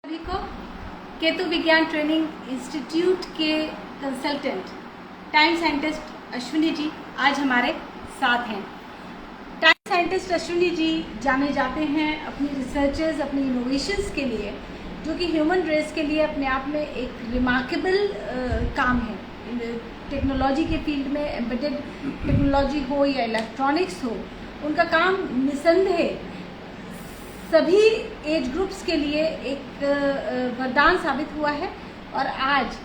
सभी को Ketu Vigyan training institute के consultant time scientist Ashwini ji आज हमारे साथ हैं। टाइम साइंटिस्ट अश्विनी जी जाने जाते हैं अपनी रिसर्चेस, अपनी इनोवेशंस के लिए, जो कि ह्यूमन रेस के लिए अपने आप में एक रिमार्केबल काम है। टेक्नोलॉजी के फील्ड में एम्बेडेड टेक्नोलॉजी हो या इलेक्ट्रॉनिक्स हो, उनका काम निसंदेह सभी एज ग्रुप्स के लिए एक वरदान साबित हुआ है। और आज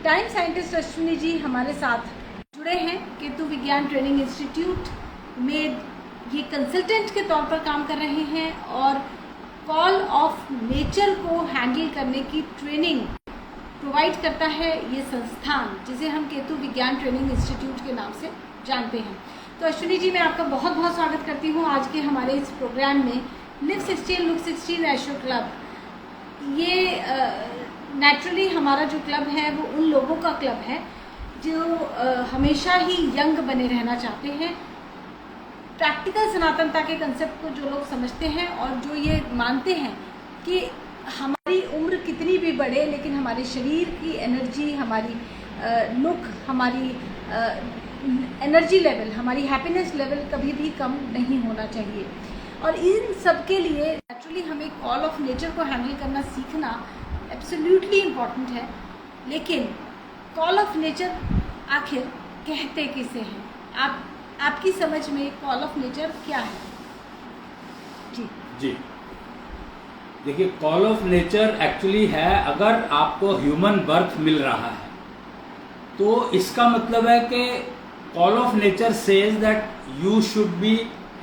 टाइम साइंटिस्ट अश्विनी जी हमारे साथ जुड़े हैं। केतु विज्ञान ट्रेनिंग इंस्टीट्यूट में ये कंसल्टेंट के तौर पर काम कर रहे हैं और कॉल ऑफ नेचर को हैंडल करने की ट्रेनिंग प्रोवाइड करता है ये संस्थान, जिसे हम केतु विज्ञान ट्रेनिंग इंस्टीट्यूट के नाम से जानते हैं। तो अश्विनी जी, मैं आपका बहुत बहुत स्वागत करती हूँ आज के हमारे इस प्रोग्राम में। लिव 16 लुक 16 रेशो क्लब, ये नेचुरली हमारा जो क्लब है वो उन लोगों का क्लब है जो हमेशा ही यंग बने रहना चाहते हैं। प्रैक्टिकल सनातनता के कंसेप्ट को जो लोग समझते हैं और जो ये मानते हैं कि हमारी उम्र कितनी भी बढ़े लेकिन हमारे शरीर की एनर्जी, हमारी लुक, हमारी एनर्जी लेवल, हमारी हैप्पीनेस लेवल कभी भी कम नहीं होना चाहिए। और इन सब के लिए एक्चुअली हमें कॉल ऑफ नेचर को हैंडल करना सीखना एब्सोल्युटली इम्पॉर्टेंट है। लेकिन कॉल ऑफ नेचर आखिर कहते किसे हैं? आपकी समझ में कॉल ऑफ नेचर क्या है? जी देखिए, कॉल ऑफ नेचर एक्चुअली है, अगर आपको ह्यूमन बर्थ मिल रहा है तो इसका मतलब है कि call of nature says that you should be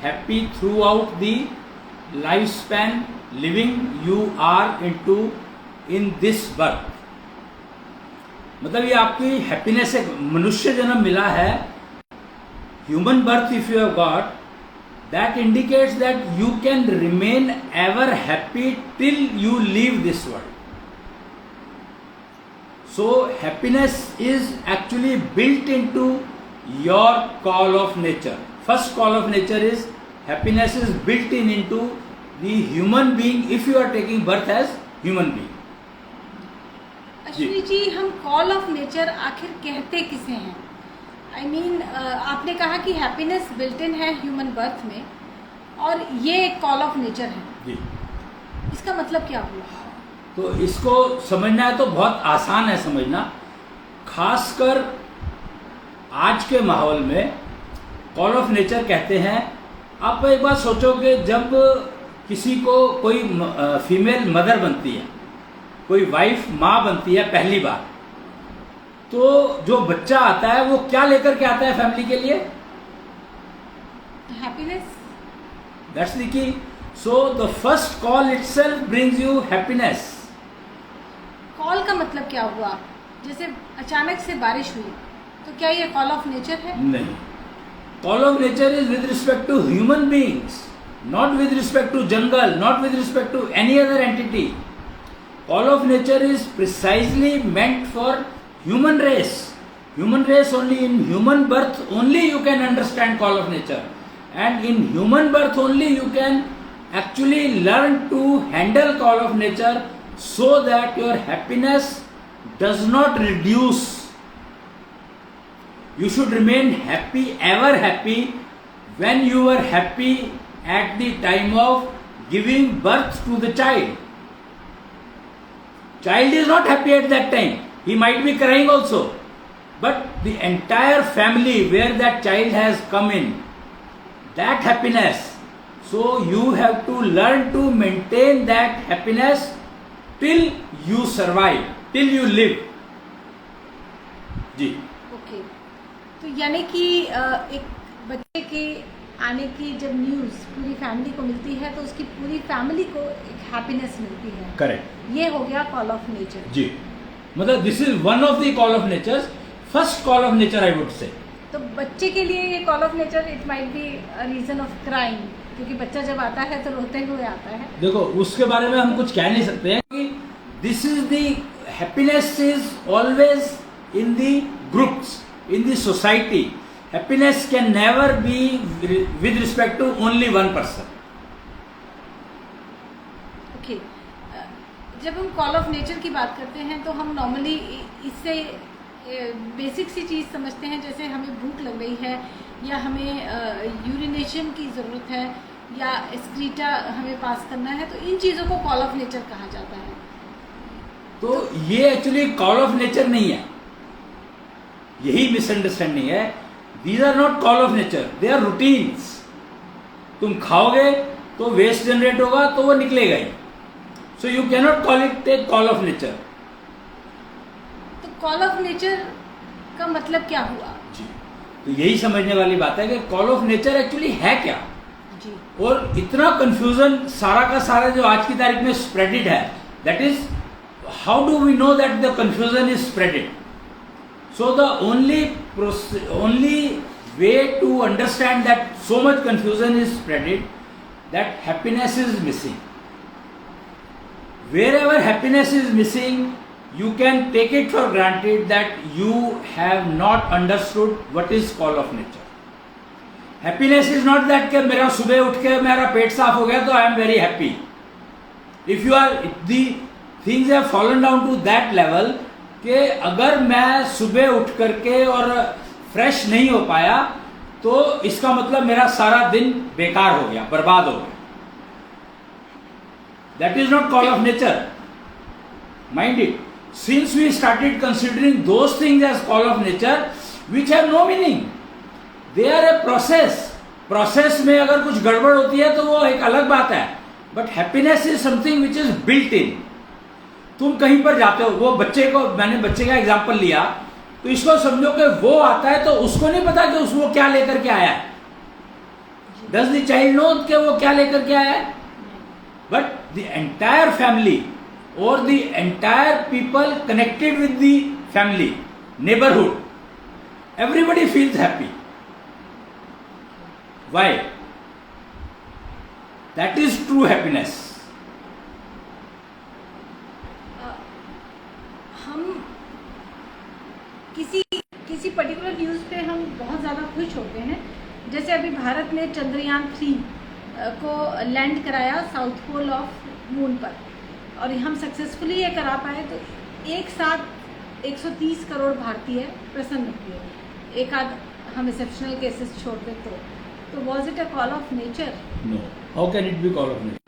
happy throughout the lifespan living you are in this birth। मतलब ये आपकी हैप्पीनेस, एक मनुष्य जन्म मिला है, human birth if you have got, that indicates that you can remain ever happy till you leave this world. So happiness is actually built into your call of nature. First call of nature is happiness is built into the human being if you are taking birth as human being। Ashwini ji, हम call of nature आखिर कहते किसे हैं? I mean, आपने कहा कि happiness built in है human birth में और ये एक कॉल ऑफ नेचर है जी। इसका मतलब क्या हुआ? तो इसको समझना है तो बहुत आसान है समझना। खासकर आज के माहौल में कॉल ऑफ नेचर कहते हैं। आप एक बात सोचो कि जब किसी को कोई फीमेल मदर बनती है, कोई वाइफ माँ बनती है पहली बार, तो जो बच्चा आता है वो क्या लेकर के आता है फैमिली के लिए? Happiness. That's the key. So the first call itself brings you happiness. Call का मतलब क्या हुआ? जैसे अचानक से बारिश हुई तो क्या ये कॉल ऑफ नेचर है? नहीं, call of nature is with respect to human beings, not with respect to jungle, not with respect to any other entity. Call of nature is precisely meant for human race. Human race only, in human birth only you can understand call of nature, and in human birth only you can actually learn to handle call of nature so that your happiness does not reduce. You should remain happy, ever happy, when you were happy at the time of giving birth to the child. Child is not happy at that time. He might be crying also. But the entire family where that child has come in, that happiness. So you have to learn to maintain that happiness till you survive, till you live. जी। तो यानी कि एक बच्चे के आने की जब news पूरी फैमिली को मिलती है तो उसकी पूरी फैमिली को एक हैप्पीनेस मिलती है। करेक्ट। ये हो गया कॉल ऑफ नेचर जी। मतलब this is one of the call of nature, first call of nature I would say. तो बच्चे के लिए ये call of nature, it might be a reason of crime, क्योंकि बच्चा जब आता है तो रोते हुए आता है। देखो, उसके बारे में हम कुछ कह नहीं सकते हैं कि this is the happiness is always in the groups, in the society. Happiness can never be with respect to only one person। Okay, जब हम कॉल ऑफ नेचर की बात करते हैं तो हम नॉर्मली इससे बेसिक सी चीज़ समझते हैं, जैसे हमें भूख लग रही है या हमें यूरिनेशन की ज़रूरत है या एक्सक्रीटा हमें पास करना है, तो इन चीज़ों को कॉल ऑफ नेचर कहा जाता है। तो ये एक्चुअली कॉल ऑफ नेचर नहीं है, यही मिसअंडरस्टैंडिंग है। These are not call of nature, they are routines. तुम खाओगे तो वेस्ट जनरेट होगा तो वो निकलेगा ही, so you cannot call it a call of nature. तो कॉल ऑफ नेचर का मतलब क्या हुआ? जी, तो यही समझने वाली बात है कि कॉल ऑफ नेचर एक्चुअली है क्या। जी। और इतना कंफ्यूजन सारा का सारा जो आज की तारीख में स्प्रेडेड है, that is how do we know that the confusion is spreaded. So the only way to understand that so much confusion is spreaded, that happiness is missing. Wherever happiness is missing, you can take it for granted that you have not understood what is call of nature. Happiness is not that कि मेरा सुबह उठ के मेरा पेट साफ हो गया तो I am very happy. If the things have fallen down to that level, कि अगर मैं सुबह उठ करके और फ्रेश नहीं हो पाया तो इसका मतलब मेरा सारा दिन बेकार हो गया, बर्बाद हो गया। That is not call of nature, mind it. Since we started considering those things as call of nature which have no meaning, they are a process में अगर कुछ गड़बड़ होती है तो वो एक अलग बात है, but happiness is something which is built in. तुम कहीं पर जाते हो, वो बच्चे को, मैंने बच्चे का एग्जांपल लिया, तो इसको समझो कि वो आता है तो उसको नहीं पता कि वो क्या लेकर के आया है। डज द चाइल्ड नो कि वो क्या लेकर के आया है? बट द एंटायर फैमिली और the entire people connected with the family, neighbourhood, everybody feels happy. Why? That is true happiness. किसी पर्टिकुलर न्यूज़ पे हम बहुत ज़्यादा खुश होते हैं, जैसे अभी भारत ने चंद्रयान 3 को लैंड कराया साउथ पोल ऑफ मून पर, और हम सक्सेसफुली ये करा पाए, तो एक साथ 130 करोड़ भारतीय प्रसन्न हुए। एक आध हम एक्सेप्शनल केसेस छोड़ दे तो was it a call of nature? No, how can it be call of nature?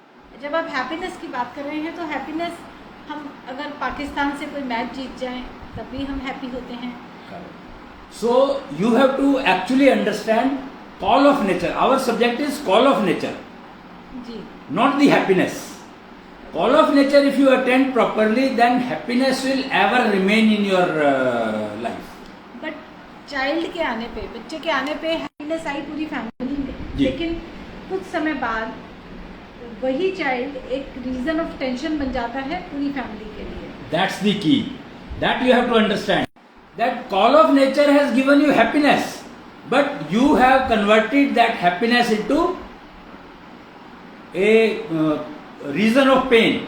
जब आप हैप्पीनेस की बात कर रहे हैं तो हैप्पीनेस, हम अगर पाकिस्तान से कोई मैच जीत जाएं तब भी हम हैप्पी होते हैं। So you have to actually understand call of nature. Our subject is call of nature, जी, not the happiness. Call of nature, if you attend properly, then happiness will ever remain in your life. But child के आने पे, बच्चे के आने पे happiness I पूरी family में, लेकिन कुछ समय बाद वही चाइल्ड एक रीजन ऑफ टेंशन बन जाता है पूरी फैमिली के लिए। That's the key. That you have to understand. That call of nature has given you happiness, but you have converted that happiness into a reason of pain.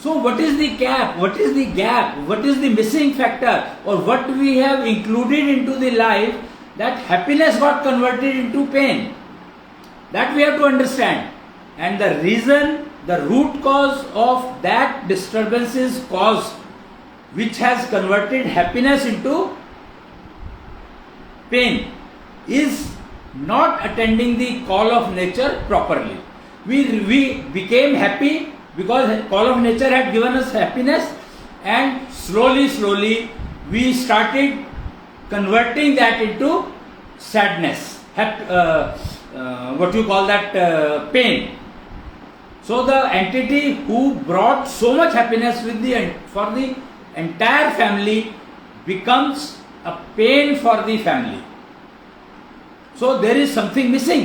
So what is the gap? What is the gap? What is the missing factor? Or what we have included into the life that happiness got converted into pain? That we have to understand. And the reason, the root cause of that disturbance is caused, which has converted happiness into pain, is not attending the call of nature properly. We became happy because call of nature had given us happiness, and slowly we started converting that into sadness, what you call that, pain. So the entity who brought so much happiness for the entire family becomes a pain for the family. So there is something missing.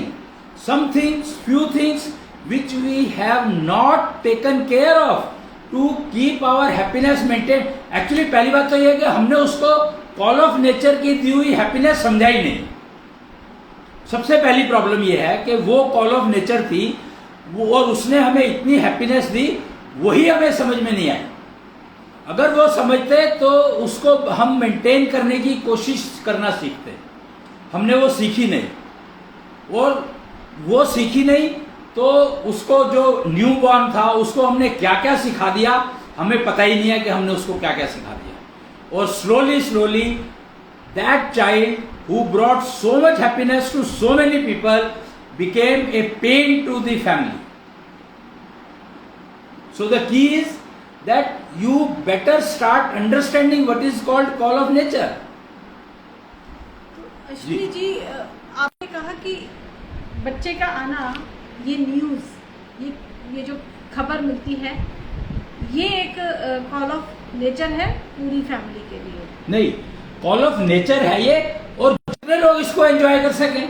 Some things, few things which we have not taken care of to keep our happiness maintained. Actually पहली बात तो ये है कि हमने उसको call of nature की दी हुई हैप्पीनेस समझा ही नहीं। सबसे पहली प्रॉब्लम ये है कि वो कॉल ऑफ नेचर थी, वो, और उसने हमें इतनी हैप्पीनेस दी, वही हमें समझ में नहीं आई। अगर वो समझते तो उसको हम मेंटेन करने की कोशिश करना सीखते। हमने वो सीखी नहीं, और वो सीखी नहीं तो उसको जो न्यू बॉर्न था उसको हमने क्या क्या सिखा दिया, हमें पता ही नहीं है कि हमने उसको क्या क्या सिखा दिया। और slowly slowly that child who brought so much happiness to so many people became a pain to the family. So the key is that you better start understanding what is called call of nature. तो अश्विनी जी, आपने कहा कि बच्चे का आना, ये news, ये जो खबर मिलती है, ये एक कॉल ऑफ नेचर है पूरी फैमिली के लिए। नहीं, कॉल ऑफ नेचर है ये, और जितने लोग इसको एंजॉय कर सकें।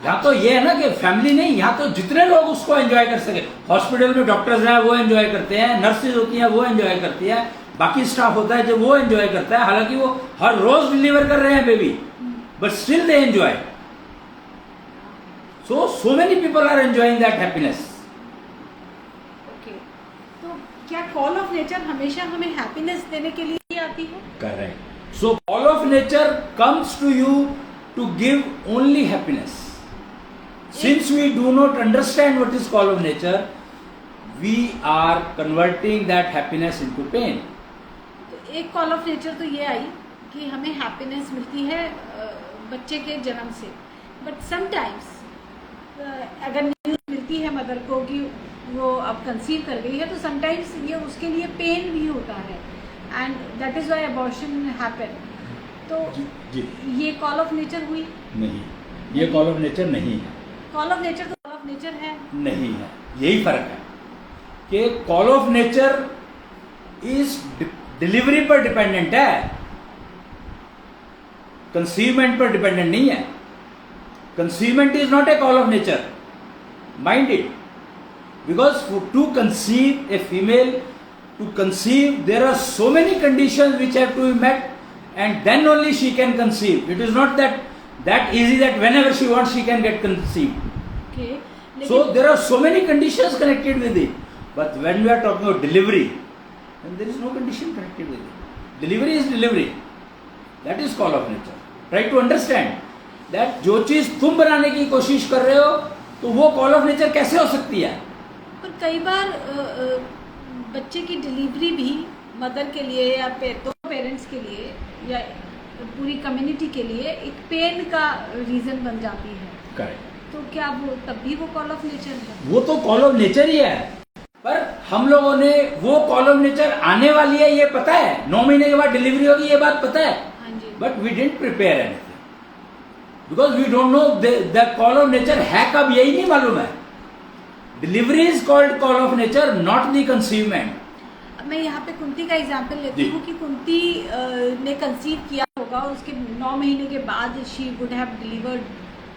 यहाँ तो ये है ना कि फैमिली नहीं, यहाँ तो जितने लोग उसको एंजॉय कर सके। हॉस्पिटल में डॉक्टर्स हैं वो एंजॉय करते हैं, नर्सेज होती हैं वो एंजॉय करती है, बाकी स्टाफ होता है जो वो एंजॉय करता है। हालांकि वो हर रोज डिलीवर कर रहे हैं baby, but still they enjoy. So many people are enjoying that happiness. Okay. तो क्या कॉल ऑफ नेचर हमेशा हमें हैप्पीनेस देने के लिए ही आती है? Correct. So call of nature comes to you to give only happiness. Since we do not understand what is call of nature, we are converting that happiness into pain. तो एक call of nature तो ये आई कि हमें happiness मिलती है बच्चे के जन्म से, बट समटाइम्स अगर न्यूज़ मिलती है मदर को कि वो अब कंसीव कर गई है, तो समटाइम्स ये उसके लिए पेन भी होता है, and that is why abortion happen. तो जी। ये कॉल ऑफ नेचर हुई? नहीं, ये कॉल ऑफ नेचर नहीं है। कॉल ऑफ नेचर तो कॉल ऑफ नेचर है नहीं है, यही फर्क है कि call of nature is delivery पर डिपेंडेंट है, कंसीवमेंट पर डिपेंडेंट नहीं है। Conceivement is not a call of nature. Mind it. Because to conceive a female, to conceive, there are so many conditions which have to be met, and then only she can conceive. It is not that easy that whenever she wants she can get conceived. Okay. So there are so many conditions connected with it. But when we are talking about delivery, then there is no condition connected with it. Delivery is delivery. That is call of nature. Try to understand. That जो चीज तुम बनाने की कोशिश कर रहे हो, तो वो कॉल ऑफ नेचर कैसे हो सकती है? पर कई बार बच्चे की डिलीवरी भी मदर के लिए या दो पेरेंट्स के लिए या पूरी कम्युनिटी के लिए एक पेन का रीजन बन जाती है। करेक्ट। तो क्या वो तब भी वो कॉल ऑफ नेचर है? वो तो कॉल ऑफ नेचर ही है, पर हम लोगों ने वो कॉल ऑफ नेचर आने वाली है ये पता है, 9 महीने के बाद डिलीवरी होगी ये बात पता है, हाँ जी। But we didn't prepare anything because we don't know the call of nature है कब, यही नहीं मालूम है। Delivery is called call of nature, not the conceivement. मैं यहाँ पे कुंती का एग्जाम्पल लेती हूँ कि कुंती ने कंसीव किया होगा, उसके 9 महीने के बाद शी वुड हैव डिलीवर्ड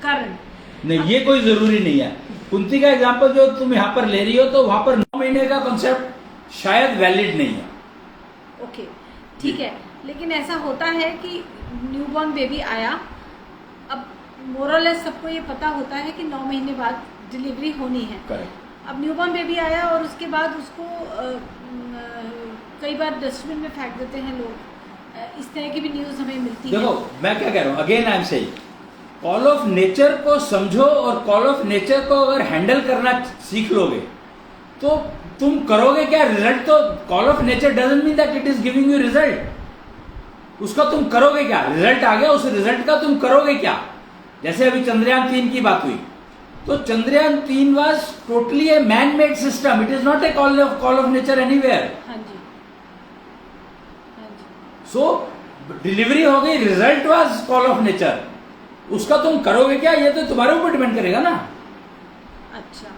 कर्ण। नहीं, ये कोई जरूरी नहीं है। कुंती का एग्जाम्पल जो तुम यहाँ पर ले रही हो, तो वहां पर 9 महीने का कॉन्सेप्ट शायद वैलिड नहीं है। ओके, ठीक है, लेकिन ऐसा होता है कि न्यूबॉर्न बेबी आया, अब मोरलेस सबको ये पता होता है कि 9 महीने बाद डिलीवरी होनी है। करेक्ट। अब न्यूबॉर्न बेबी आया और उसके बाद उसको कई बार डस्टबिन में फेंक देते हैं लोग, इस तरह की भी न्यूज़ हमें मिलती है। देखो मैं क्या कह रहा हूँ, again I am saying, call of nature को समझो और कॉल ऑफ नेचर को अगर हैंडल करना सीख लोगे तो तुम करोगे क्या, रिजल्ट तो call of nature doesn't mean that it is giving you result. उसका तुम करोगे क्या, रिजल्ट आ गया, उस रिजल्ट का तुम करोगे क्या। जैसे अभी चंद्रयान 3 की बात हुई, तो Chandrayaan 3 was totally a man made system, it is not a call of nature anywhere. हाँ जी, हाँ जी। सो डिलीवरी हो गई, result was call of nature, उसका तुम करोगे क्या, ये तो तुम्हारे ऊपर डिपेंड करेगा ना। अच्छा,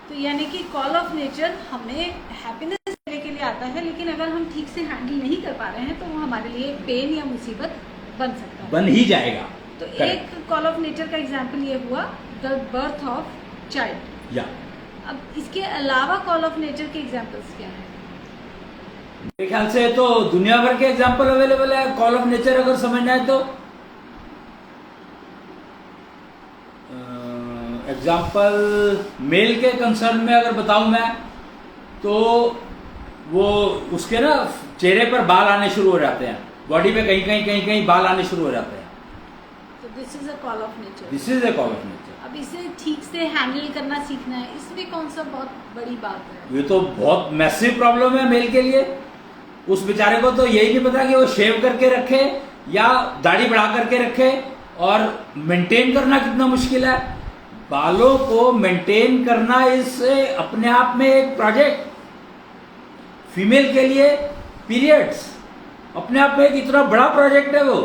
तो यानी कि कॉल ऑफ नेचर हमें हैप्पीनेस देने के लिए आता है, लेकिन अगर हम ठीक से हैंडल नहीं कर पा रहे हैं तो वो हमारे लिए पेन या मुसीबत बन सकता है, बन ही जाएगा। तो एक कॉल ऑफ नेचर का एग्जाम्पल ये हुआ द बर्थ ऑफ चाइल्ड। या अब इसके अलावा कॉल ऑफ नेचर के एग्जाम्पल्स क्या हैं? मेरे ख्याल से तो दुनिया भर के एग्जाम्पल अवेलेबल है कॉल ऑफ नेचर अगर समझना है तो। एग्जाम्पल मेल के कंसर्न में अगर बताऊं मैं, तो वो उसके ना चेहरे पर बाल आने शुरू हो जाते हैं, बॉडी पे कहीं कहीं बाल आने शुरू हो जाते हैं। तो this is a call of nature. This is a call of nature. अब इसे ठीक से हैंडल करना सीखना है, इसमें कौन सा बहुत बड़ी बात है? ये तो बहुत मैसिव प्रॉब्लम है मेल के लिए। उस बेचारे को तो यही नहीं पता कि वो शेव करके रखे या दाढ़ी बढ़ा करके रखे, और मेंटेन करना कितना मुश्किल है। बालों को मेंटेन करना इस अपने आप में एक प्रोजेक्ट। फीमेल के लिए पीरियड्स अपने आप में एक इतना बड़ा प्रोजेक्ट है वो।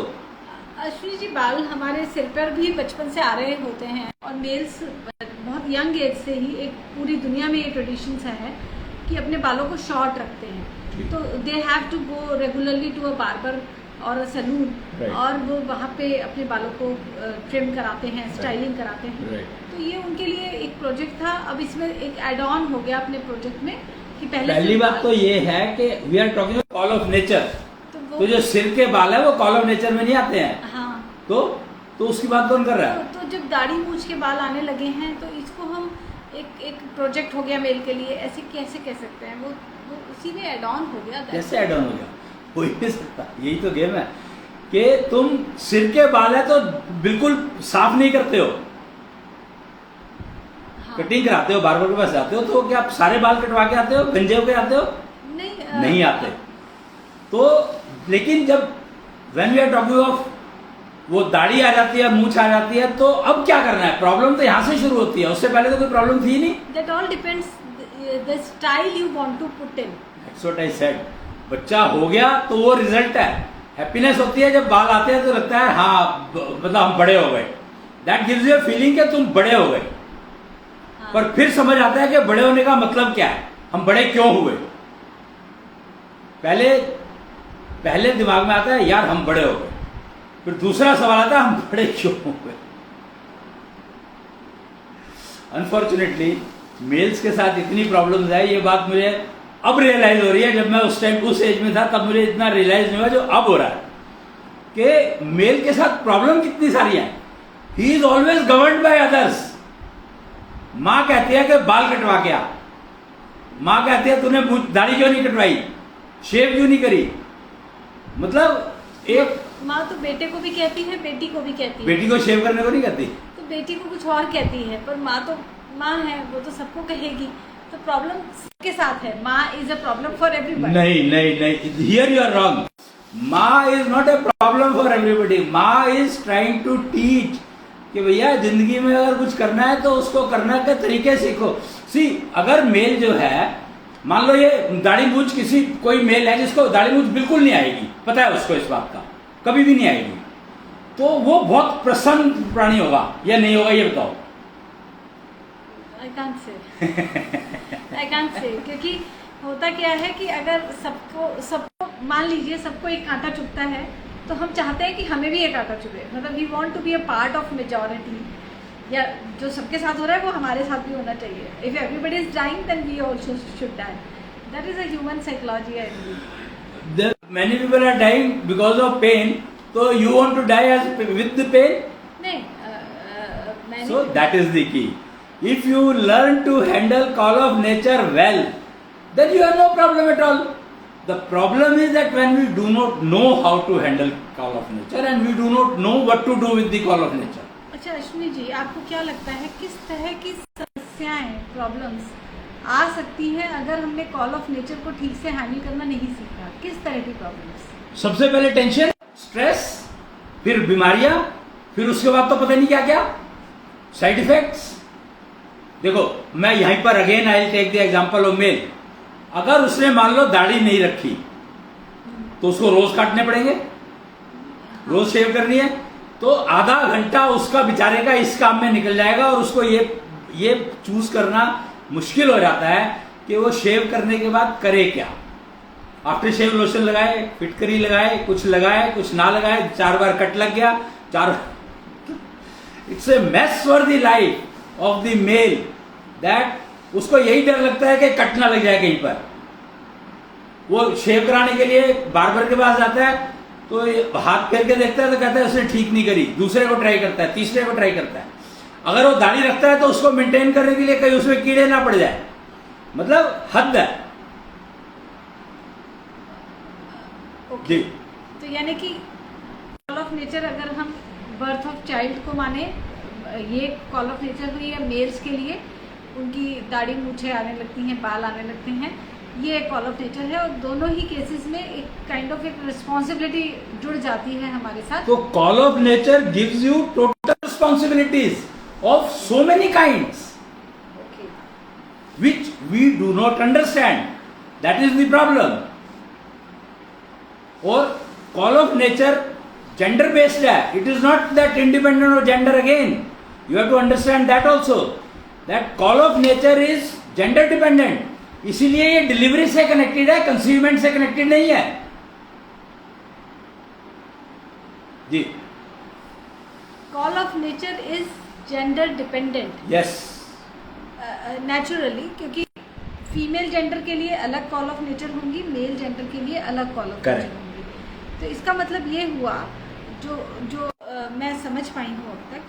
अश्विनी जी, बाल हमारे सिर पर भी बचपन से आ रहे होते हैं, और मेल्स बहुत यंग एज से ही, एक पूरी दुनिया में ये ट्रेडिशन है कि अपने बालों को शॉर्ट रखते हैं। तो they have to go regularly to a barber और अ सैलून, और वो वहाँ पे अपने बालों को ट्रिम कराते हैं, स्टाइलिंग कराते हैं। तो ये उनके लिए एक प्रोजेक्ट था। अब इसमें एक एड ऑन हो गया अपने प्रोजेक्ट में कि पहली बात तो ये है कि we are talking call of nature. तो जो सिर के बाल है वो कॉल ऑफ नेचर में नहीं आते हैं। हाँ। तो उसकी बात कौन कर रहा है? तो जब दाढ़ी मूछ के बाल आने लगे हैं तो इसको हम एक प्रोजेक्ट हो गया मेल के लिए, ऐसे कैसे कह सकते हैं? वो उसी में एड ऑन हो गया। कैसे एड ऑन हो गया? हो ही नहीं सकता। यही तो गेम है कि तुम सिर के बाल है तो बिल्कुल साफ नहीं करते हो। हाँ। कटिंग कराते हो, बार्बर के पास जाते हो, तो क्या आप सारे बाल कटवा के आते हो, गंजे होके आते हो? नहीं आते। तो लेकिन जब when we are talking of वो दाढ़ी आ जाती है, मूछ आ जाती है, तो अब क्या करना है? प्रॉब्लम तो यहाँ से शुरू होती है, उससे पहले तो कोई प्रॉब्लम थी नहीं। That all depends the style you want to put in. That's what I said. बच्चा हो गया तो वो रिजल्ट है। हैप्पीनेस होती है जब बाल आते हैं तो लगता है हाँ मतलब हम बड़े हो गए। That gives you a feeling कि तुम बड़े हो गए। हाँ। पर फिर समझ आता है कि बड़े होने का मतलब क्या है, हम बड़े क्यों हुए। पहले दिमाग में आता है यार हम बड़े हो गए, फिर दूसरा सवाल आता है हम बड़े क्यों हो गए। अनफॉर्चुनेटली मेल्स के साथ इतनी प्रॉब्लम्स है, ये बात मुझे अब रियलाइज हो रही है। जब मैं उस टाइम उस एज में था तब मुझे इतना रियलाइज नहीं हुआ जो अब हो रहा है कि मेल के साथ प्रॉब्लम कितनी सारी है। He is always governed by others. माँ कहती है कि बाल कटवा के आ, माँ कहती है तूने दाढ़ी क्यों नहीं कटवाई, शेव क्यों नहीं करी। मतलब एक माँ तो बेटे को भी कहती है, बेटी को भी कहती है। बेटी को शेव करने को नहीं कहती, तो बेटी को कुछ और कहती है, पर माँ तो माँ है, वो तो सबको कहेगी। तो प्रॉब्लम सबके साथ है। माँ is a problem for everybody. नहीं, हियर यू आर रॉन्ग। माँ is not a problem for everybody. माँ इज ट्राइंग टू टीच कि भैया जिंदगी में अगर कुछ करना है तो उसको करने के तरीके सीखो। सी अगर मेल जो है, मान लो ये दाढ़ी मूछ, कोई मेल है जिसको दाढ़ी मूछ बिल्कुल नहीं आएगी, पता है उसको इस बात का, कभी भी नहीं आएगी, तो वो बहुत प्रसन्न प्राणी होगा या नहीं होगा, ये बताओ। I can't say क्योंकि होता क्या है कि अगर सबको मान लीजिए सबको एक कांटा चुभता है, तो हम चाहते हैं कि हमें भी एक कांटा चुभे। मतलब we want to be a part of majority, या जो सबके साथ हो रहा है वो हमारे साथ भी होना चाहिए। If everybody is dying then we also should die. That is a human psychology I believe. Many people are dying because of pain, so you want to die with the pain? नहीं, So that is the key. If you learn to handle call of nature well, then you have no problem at all. The problem is that when we do not know how to handle call of nature and we do not know what to do with the call of nature. अच्छा अश्विनी जी, आपको क्या लगता है किस तरह की समस्याएं, problems आ सकती है अगर हमने कॉल ऑफ नेचर को ठीक से हैंडल करना नहीं सीखा? किस तरह की प्रॉब्लम्स? सबसे पहले टेंशन, स्ट्रेस, फिर बीमारियां, फिर उसके बाद तो पता नहीं क्या क्या साइड इफेक्ट्स। देखो मैं यहीं पर again I take the example of male. अगर उसने मान लो दाढ़ी नहीं रखी तो उसको रोज काटने पड़ेंगे, रोज शेव करनी है, तो आधा घंटा उसका बेचारे का इस काम में निकल जाएगा, और उसको ये चूज करना मुश्किल हो जाता है कि वो शेव करने के बाद करे क्या। आफ्टर शेव लोशन लगाए, फिटकरी लगाए, कुछ ना लगाए, 4 बार कट लग गया, 4 it's a mess for the life of the male that उसको यही डर लगता है कि कट ना लग जाए कहीं पर। वो शेव कराने के लिए बार्बर के पास जाता है तो हाथ फेर के देखता है तो कहता है उसने ठीक नहीं करी, दूसरे को ट्राई करता है, तीसरे को ट्राई करता है। अगर वो दाढ़ी रखता है तो उसको मेंटेन करने के लिए कहीं उसमें कीड़े ना पड़ जाए, मतलब हद है। जी, तो यानी कि कॉल ऑफ नेचर अगर हम बर्थ ऑफ चाइल्ड को माने, ये कॉल ऑफ नेचर हुई है मेल्स के लिए, उनकी दाढ़ी मूछें आने लगती हैं, बाल आने लगते हैं, ये कॉल ऑफ नेचर है। और दोनों ही केसेस में एक काइंड ऑफ एक रिस्पॉन्सिबिलिटी जुड़ जाती है हमारे साथ। तो call of nature gives you total responsibilities of so many kinds which we do not understand. That is the problem. और call of nature gender based है. It is not that independent of gender again. You have to understand that also. That call of nature is gender dependent. इसीलिए ये delivery से connected है, कंसीवमेंट से connected नहीं है जी। Call of nature is gender dependent. Yes, naturally, क्योंकि female gender के लिए अलग कॉल ऑफ नेचर होंगी, मेल जेंडर के लिए अलग कॉल ऑफ नेचर होंगी। तो इसका मतलब ये हुआ, जो मैं समझ पाई हूँ अब तक,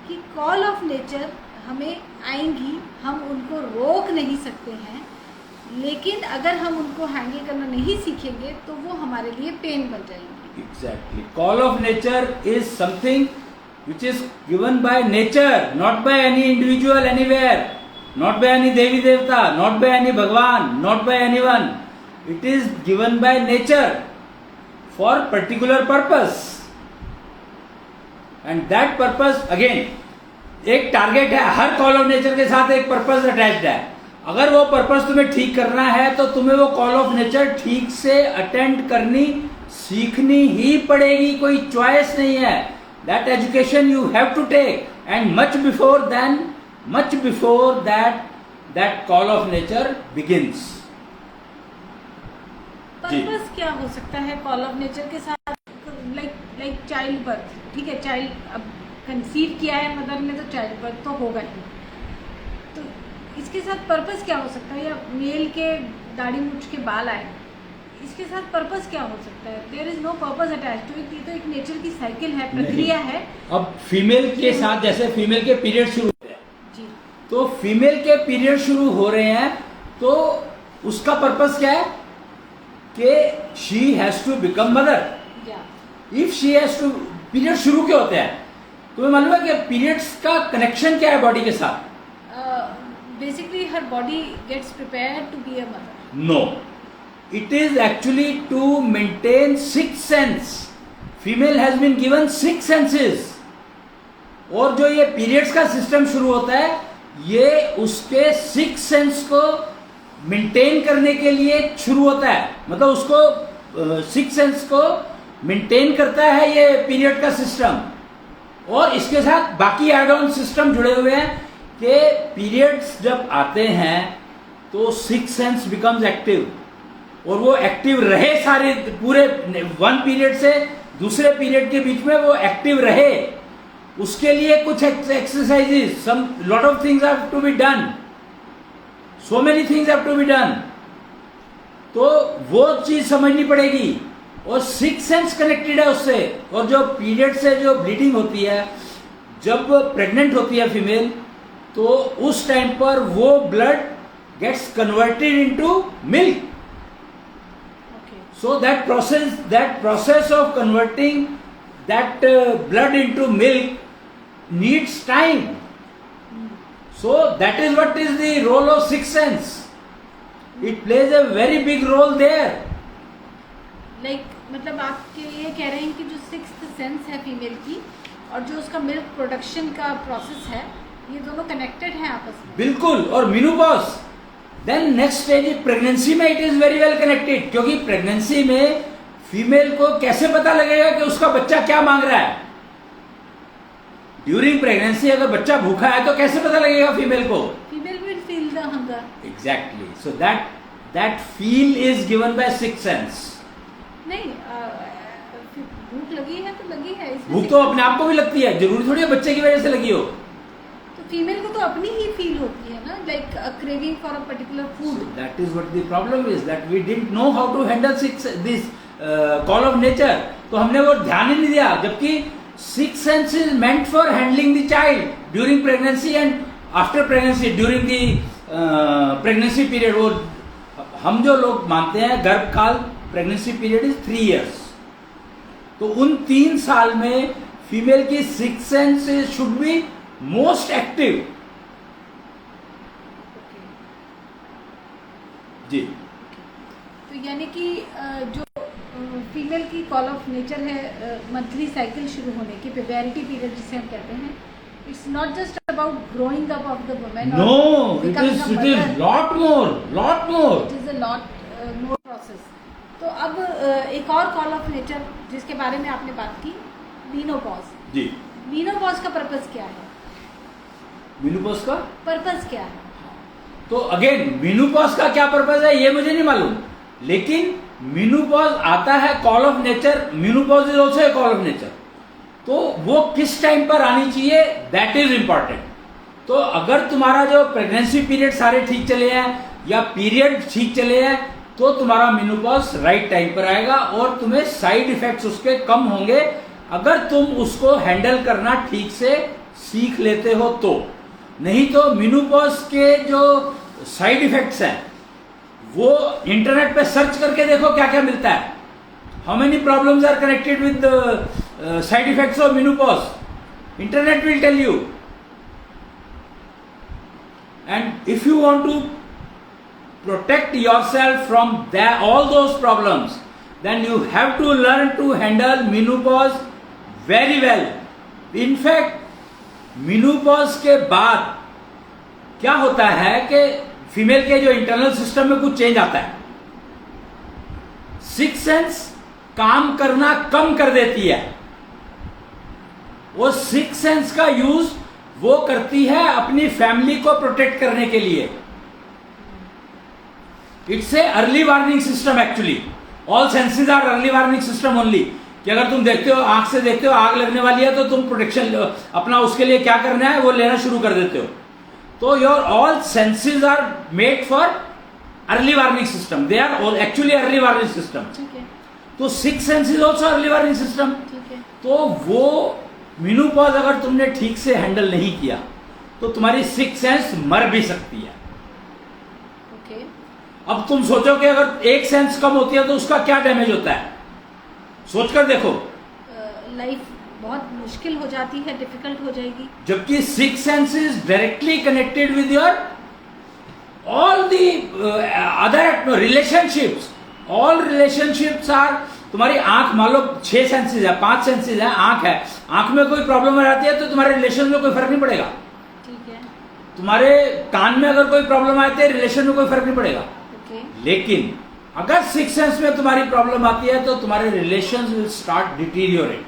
कि कॉल ऑफ नेचर हमें आएंगी, हम उनको रोक नहीं सकते हैं, लेकिन अगर हम उनको हैंडल करना नहीं सीखेंगे तो वो हमारे लिए पेन बन जाएंगी। Exactly. Call of nature is something which is given by nature, not by any individual anywhere, not by any Devi Devta, not by any Bhagwan, not by anyone. It is given by nature for particular purpose. And that purpose, again, एक target है, हर call of nature के साथ एक purpose attached है। अगर वो purpose तुम्हें ठीक करना है तो तुम्हें वो कॉल ऑफ नेचर ठीक से अटेंड करनी सीखनी ही पड़ेगी, कोई चॉइस नहीं है। That education you have to take, and much before that call of nature begins. Purpose क्या हो सकता है कॉल ऑफ नेचर के साथ? लाइक चाइल्ड बर्थ, ठीक है, चाइल्ड अब कंसीव किया है मदर ने तो चाइल्ड बर्थ तो होगा ही। तो इसके साथ पर्पस क्या हो सकता है? या मेल के दाढ़ी मूछ के बाल आए, इसके साथ पर्पस क्या हो सकता है? There is no purpose attach to it. ये तो एक नेचर की साइकिल है, प्रक्रिया है। अब फीमेल के साथ जैसे फीमेल के पीरियड शुरू होते हैं जी, तो फीमेल के पीरियड शुरू हो रहे हैं तो उसका पर्पस क्या है कि she has to become mother. If she has to, period शुरू क्यों होते हैं? तुम्हें मालूम है कि पीरियड्स का कनेक्शन क्या है बॉडी के साथ? बेसिकली हर body gets prepared to be a mother. No, it is actually to maintain six sense. Female has been given six senses. और जो ये periods का सिस्टम शुरू होता है, ये उसके six sense को मेंटेन करने के लिए शुरू होता है। मतलब उसको six sense को मेंटेन करता है ये पीरियड का सिस्टम। और इसके साथ बाकी एड ऑन सिस्टम जुड़े हुए हैं कि पीरियड्स जब आते हैं तो सिक्स सेंस बिकम्स एक्टिव, और वो एक्टिव रहे सारे पूरे वन पीरियड से दूसरे पीरियड के बीच में वो एक्टिव रहे। उसके लिए कुछ exercises, some lot of things have to be done, so many things have to be done. तो वो चीज समझनी पड़ेगी। और सिक्स सेंस कनेक्टेड है उससे। और जो पीरियड से जो ब्लीडिंग होती है, जब प्रेग्नेंट होती है फीमेल, तो उस टाइम पर वो blood gets converted into milk. So that process of converting that blood into milk needs time. So that is what is the role of sixth sense. It plays a very big role there. मतलब आप ये कह रहे हैं कि जो sixth sense है female की और जो उसका मिल्क प्रोडक्शन का प्रोसेस है, ये दोनों कनेक्टेड हैं आपस में। बिल्कुल। और menopause, then next stage pregnancy में it is very well connected, क्योंकि प्रेगनेंसी में फीमेल को कैसे पता लगेगा कि उसका बच्चा क्या मांग रहा है? ड्यूरिंग प्रेगनेंसी अगर बच्चा भूखा है तो कैसे पता लगेगा फीमेल को? Female will feel the hunger. Exactly. So that feel is given by six sense. नहीं, भूख लगी है तो लगी है। भूख तो अपने आप को भी लगती है, जरूरी थोड़ी है बच्चे की वजह से लगी हो। फीमेल को तो अपनी ही फील होती है ना, like craving for a particular food. That is what the problem is, that we didn't know how to handle this call of nature. तो हमने वो ध्यान ही नहीं दिया, जबकि six sense is meant for handling the child during pregnancy and after pregnancy, during the pregnancy period. वो हम जो लोग मानते हैं गर्भकाल, प्रेगनेंसी पीरियड इज 3 years। तो उन 3 साल में फीमेल की six sense should be most active. जी। तो यानी कि जो फीमेल की कॉल ऑफ नेचर है मंथली साइकिल शुरू होने की प्यूबरिटी पीरियड जिसे हम कहते हैं, it's not just about growing up of the women. No, it is lot more. It is a lot more process. तो अब एक और कॉल ऑफ नेचर जिसके बारे में आपने बात की, मीनोपॉज। जी। मीनोपॉज का पर्पस क्या है? मीनोपॉज का पर्पस क्या है? तो अगेन मीनोपॉज का क्या पर्पस है ये मुझे नहीं मालूम, लेकिन मीनोपॉज आता है call of nature. Menopause is also a call of nature. तो वो किस टाइम पर आनी चाहिए, दैट इज इंपॉर्टेंट। तो अगर तुम्हारा जो प्रेगनेंसी पीरियड सारे ठीक चले हैं या पीरियड ठीक चले हैं, तो तुम्हारा मीनोपॉज राइट टाइम पर आएगा और तुम्हें साइड इफेक्ट्स उसके कम होंगे, अगर तुम उसको हैंडल करना ठीक से सीख लेते हो तो। नहीं तो मीनोपॉज के जो साइड इफेक्ट्स हैं वो इंटरनेट पे सर्च करके देखो क्या क्या मिलता है। How many problems are connected with side effects of menopause, internet will tell you. And if you want to protect yourself from all those problems, then you have to learn to handle menopause very well. In fact, menopause के बाद क्या होता है कि female के जो internal system में कुछ चेंज आता है। सिक्स सेंस काम करना कम कर देती है। वो सिक्स सेंस का यूज वो करती है अपनी फैमिली को प्रोटेक्ट करने के लिए। It's a early warning system actually. All senses are early warning system only. कि अगर तुम देखते हो, आंख से देखते हो आग लगने वाली है, तो तुम प्रोटेक्शन अपना उसके लिए क्या करना है वो लेना शुरू कर देते हो। तो your all senses are made for early warning system. They are actually early warning system. तो six sense is also early warning system. तो वो मीनोपॉज अगर तुमने ठीक से हैंडल नहीं किया तो तुम्हारी सिक्स सेंस मर भी सकती है। अब तुम सोचो कि अगर एक सेंस कम होती है तो उसका क्या डैमेज होता है, सोचकर देखो। लाइफ बहुत मुश्किल हो जाती है, डिफिकल्ट हो जाएगी। जबकि six sense is directly connected with your all the other relationships. All relationships are, तुम्हारी आंख मान लो 6 सेंसेस है, 5 सेंसेस है, आंख है, आंख में कोई प्रॉब्लम आ जाती है तो तुम्हारे रिलेशन में कोई फर्क नहीं पड़ेगा। ठीक है। तुम्हारे कान में अगर कोई प्रॉब्लम आती है रिलेशन में कोई फर्क नहीं पड़ेगा। लेकिन अगर सिक्स सेंस में तुम्हारी प्रॉब्लम आती है तो तुम्हारे relations will start deteriorating.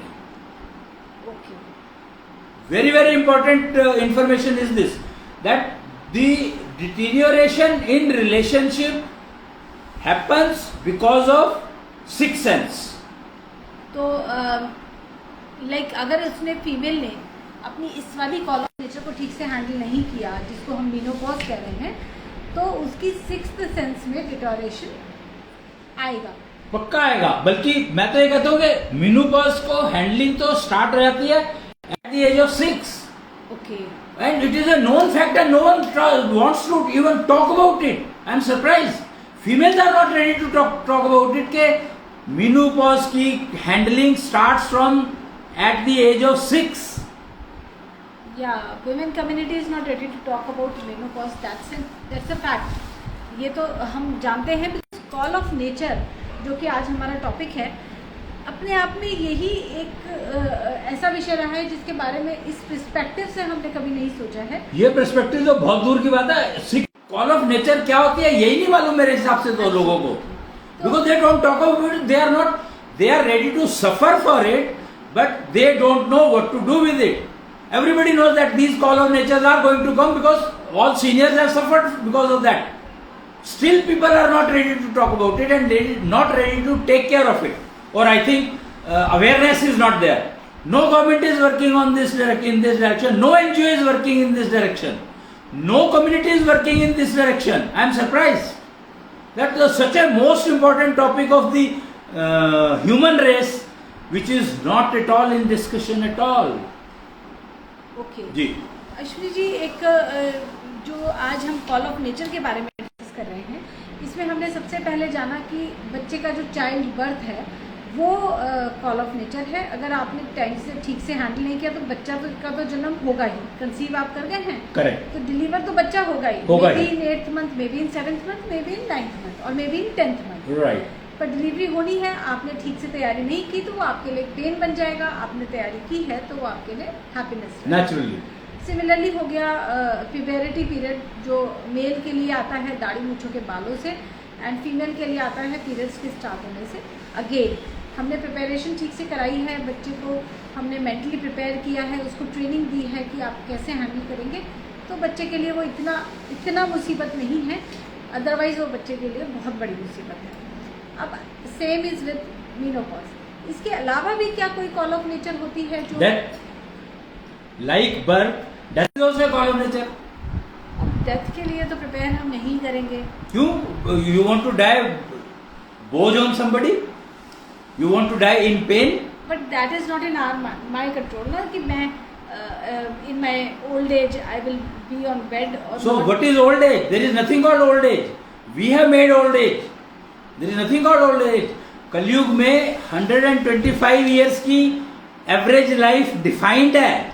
Very very important information is this, that the deterioration in relationship happens because of six sense. तो लाइक अगर उसने फीमेल ने अपनी इस वाली कॉल ऑफ नेचर को ठीक से हैंडल नहीं किया, जिसको हम मीनोपॉज कह रहे हैं, तो उसकी सिक्स्थ सेंस में डिटोरेशन आएगा, पक्का आएगा। बल्कि मैं तो ये कहता हूँ कि मीनोपॉज को हैंडलिंग तो स्टार्ट हो जाती है at the age of 6। Okay. And it is a known fact and no one wants to even talk about it. I am surprise, females are not ready to talk about it के menopause की handling starts from at the age of 6। Yeah, women community is not ready to talk about menopause. That's a fact. ये तो हम जानते हैं। Call of nature जो कि आज हमारा टॉपिक है, अपने आप में यही एक ऐसा विषय रहा है जिसके बारे में इस पर्सपेक्टिव से हमने कभी नहीं सोचा है। ये पर्सपेक्टिव तो बहुत दूर की बात है। कॉल ऑफ नेचर क्या होती है यही नहीं मालूम मेरे हिसाब से तो लोगों को। Because they don't talk about it, they are ready to suffer for it, but they don't know what to do with it. Everybody knows that these call of natures are going to come because all seniors have suffered because of that. Still people are not ready to talk about it and they are not ready to take care of it. Or I think awareness is not there. No government is working on this in this direction. No NGO is working in this direction. No community is working in this direction. I am surprised. That is such a most important topic of the human race, which is not at all in discussion at all. Okay जी। अश्विनी जी, एक जो आज हम call of nature के बारे में discuss कर रहे हैं, इसमें हमने सबसे पहले जाना कि बच्चे का जो चाइल्ड बर्थ है वो कॉल ऑफ नेचर है। अगर आपने टाइम से ठीक से हैंडल नहीं किया तो बच्चा का तो जन्म होगा ही। कंसीव आप कर गए हैं, करेक्ट, तो डिलीवर तो बच्चा होगा ही, may be in 8th month, may be in 7th month, may be in 9th month और may be in 10th month, right. पर डिलीवरी होनी है, आपने ठीक से तैयारी नहीं की तो वो आपके लिए पेन बन जाएगा। आपने तैयारी की है तो वो आपके लिए हैप्पीनेस नेचुरली। सिमिलरली हो गया प्यूबेरिटी पीरियड, जो मेल के लिए आता है दाढ़ी मूंछों के बालों से एंड फीमेल के लिए आता है पीरियड्स के स्टार्ट होने से। अगेन हमने प्रिपरेशन ठीक से कराई है, बच्चे को हमने मेंटली प्रिपेयर किया है, उसको ट्रेनिंग दी है कि आप कैसे हैंडल करेंगे, तो बच्चे के लिए वो इतना मुसीबत नहीं है। अदरवाइज वो बच्चे के लिए बहुत बड़ी मुसीबत है। अब सेम इज विद मेनोपॉज। इसके अलावा भी क्या कोई कॉल ऑफ नेचर होती है जो like birth, death is also call of nature. Death के लिए तो प्रिपेयर हम नहीं करेंगे। क्यों? यू वांट टू डाई बोझ on somebody, you want to die in pain, but that is not in our my control ना, कि मैं in my old age I will be on bed. और so what is old age? There is nothing called old age. We have made old age, there is nothing called old age. Kalyug में 125 years की average life defined है।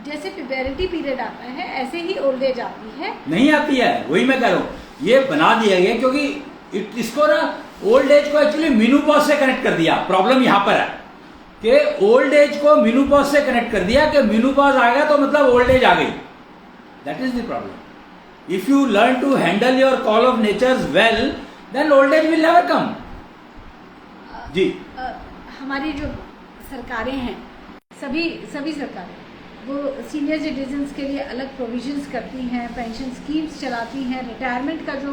जैसे प्यूबेरिटी period आता है ऐसे ही old age आती है। नहीं आती है, वही मैं कह रहा हूँ। ये बना दिया गया क्योंकि इसको ना ओल्ड एज को एक्चुअली मेनोपॉज से कनेक्ट कर दिया। प्रॉब्लम यहाँ पर है कि ओल्ड एज को मेनोपॉज से कनेक्ट कर दिया कि मेनोपॉज आएगा तो मतलब ओल्ड एज आ गई। That is the problem. If you learn to handle your call of natures well, then old age will never come. जी, हमारी जो सरकारें हैं, सभी सरकारें वो सीनियर सिटीजन्स के लिए अलग प्रोविजंस करती हैं, पेंशन स्कीम्स चलाती हैं, रिटायरमेंट का जो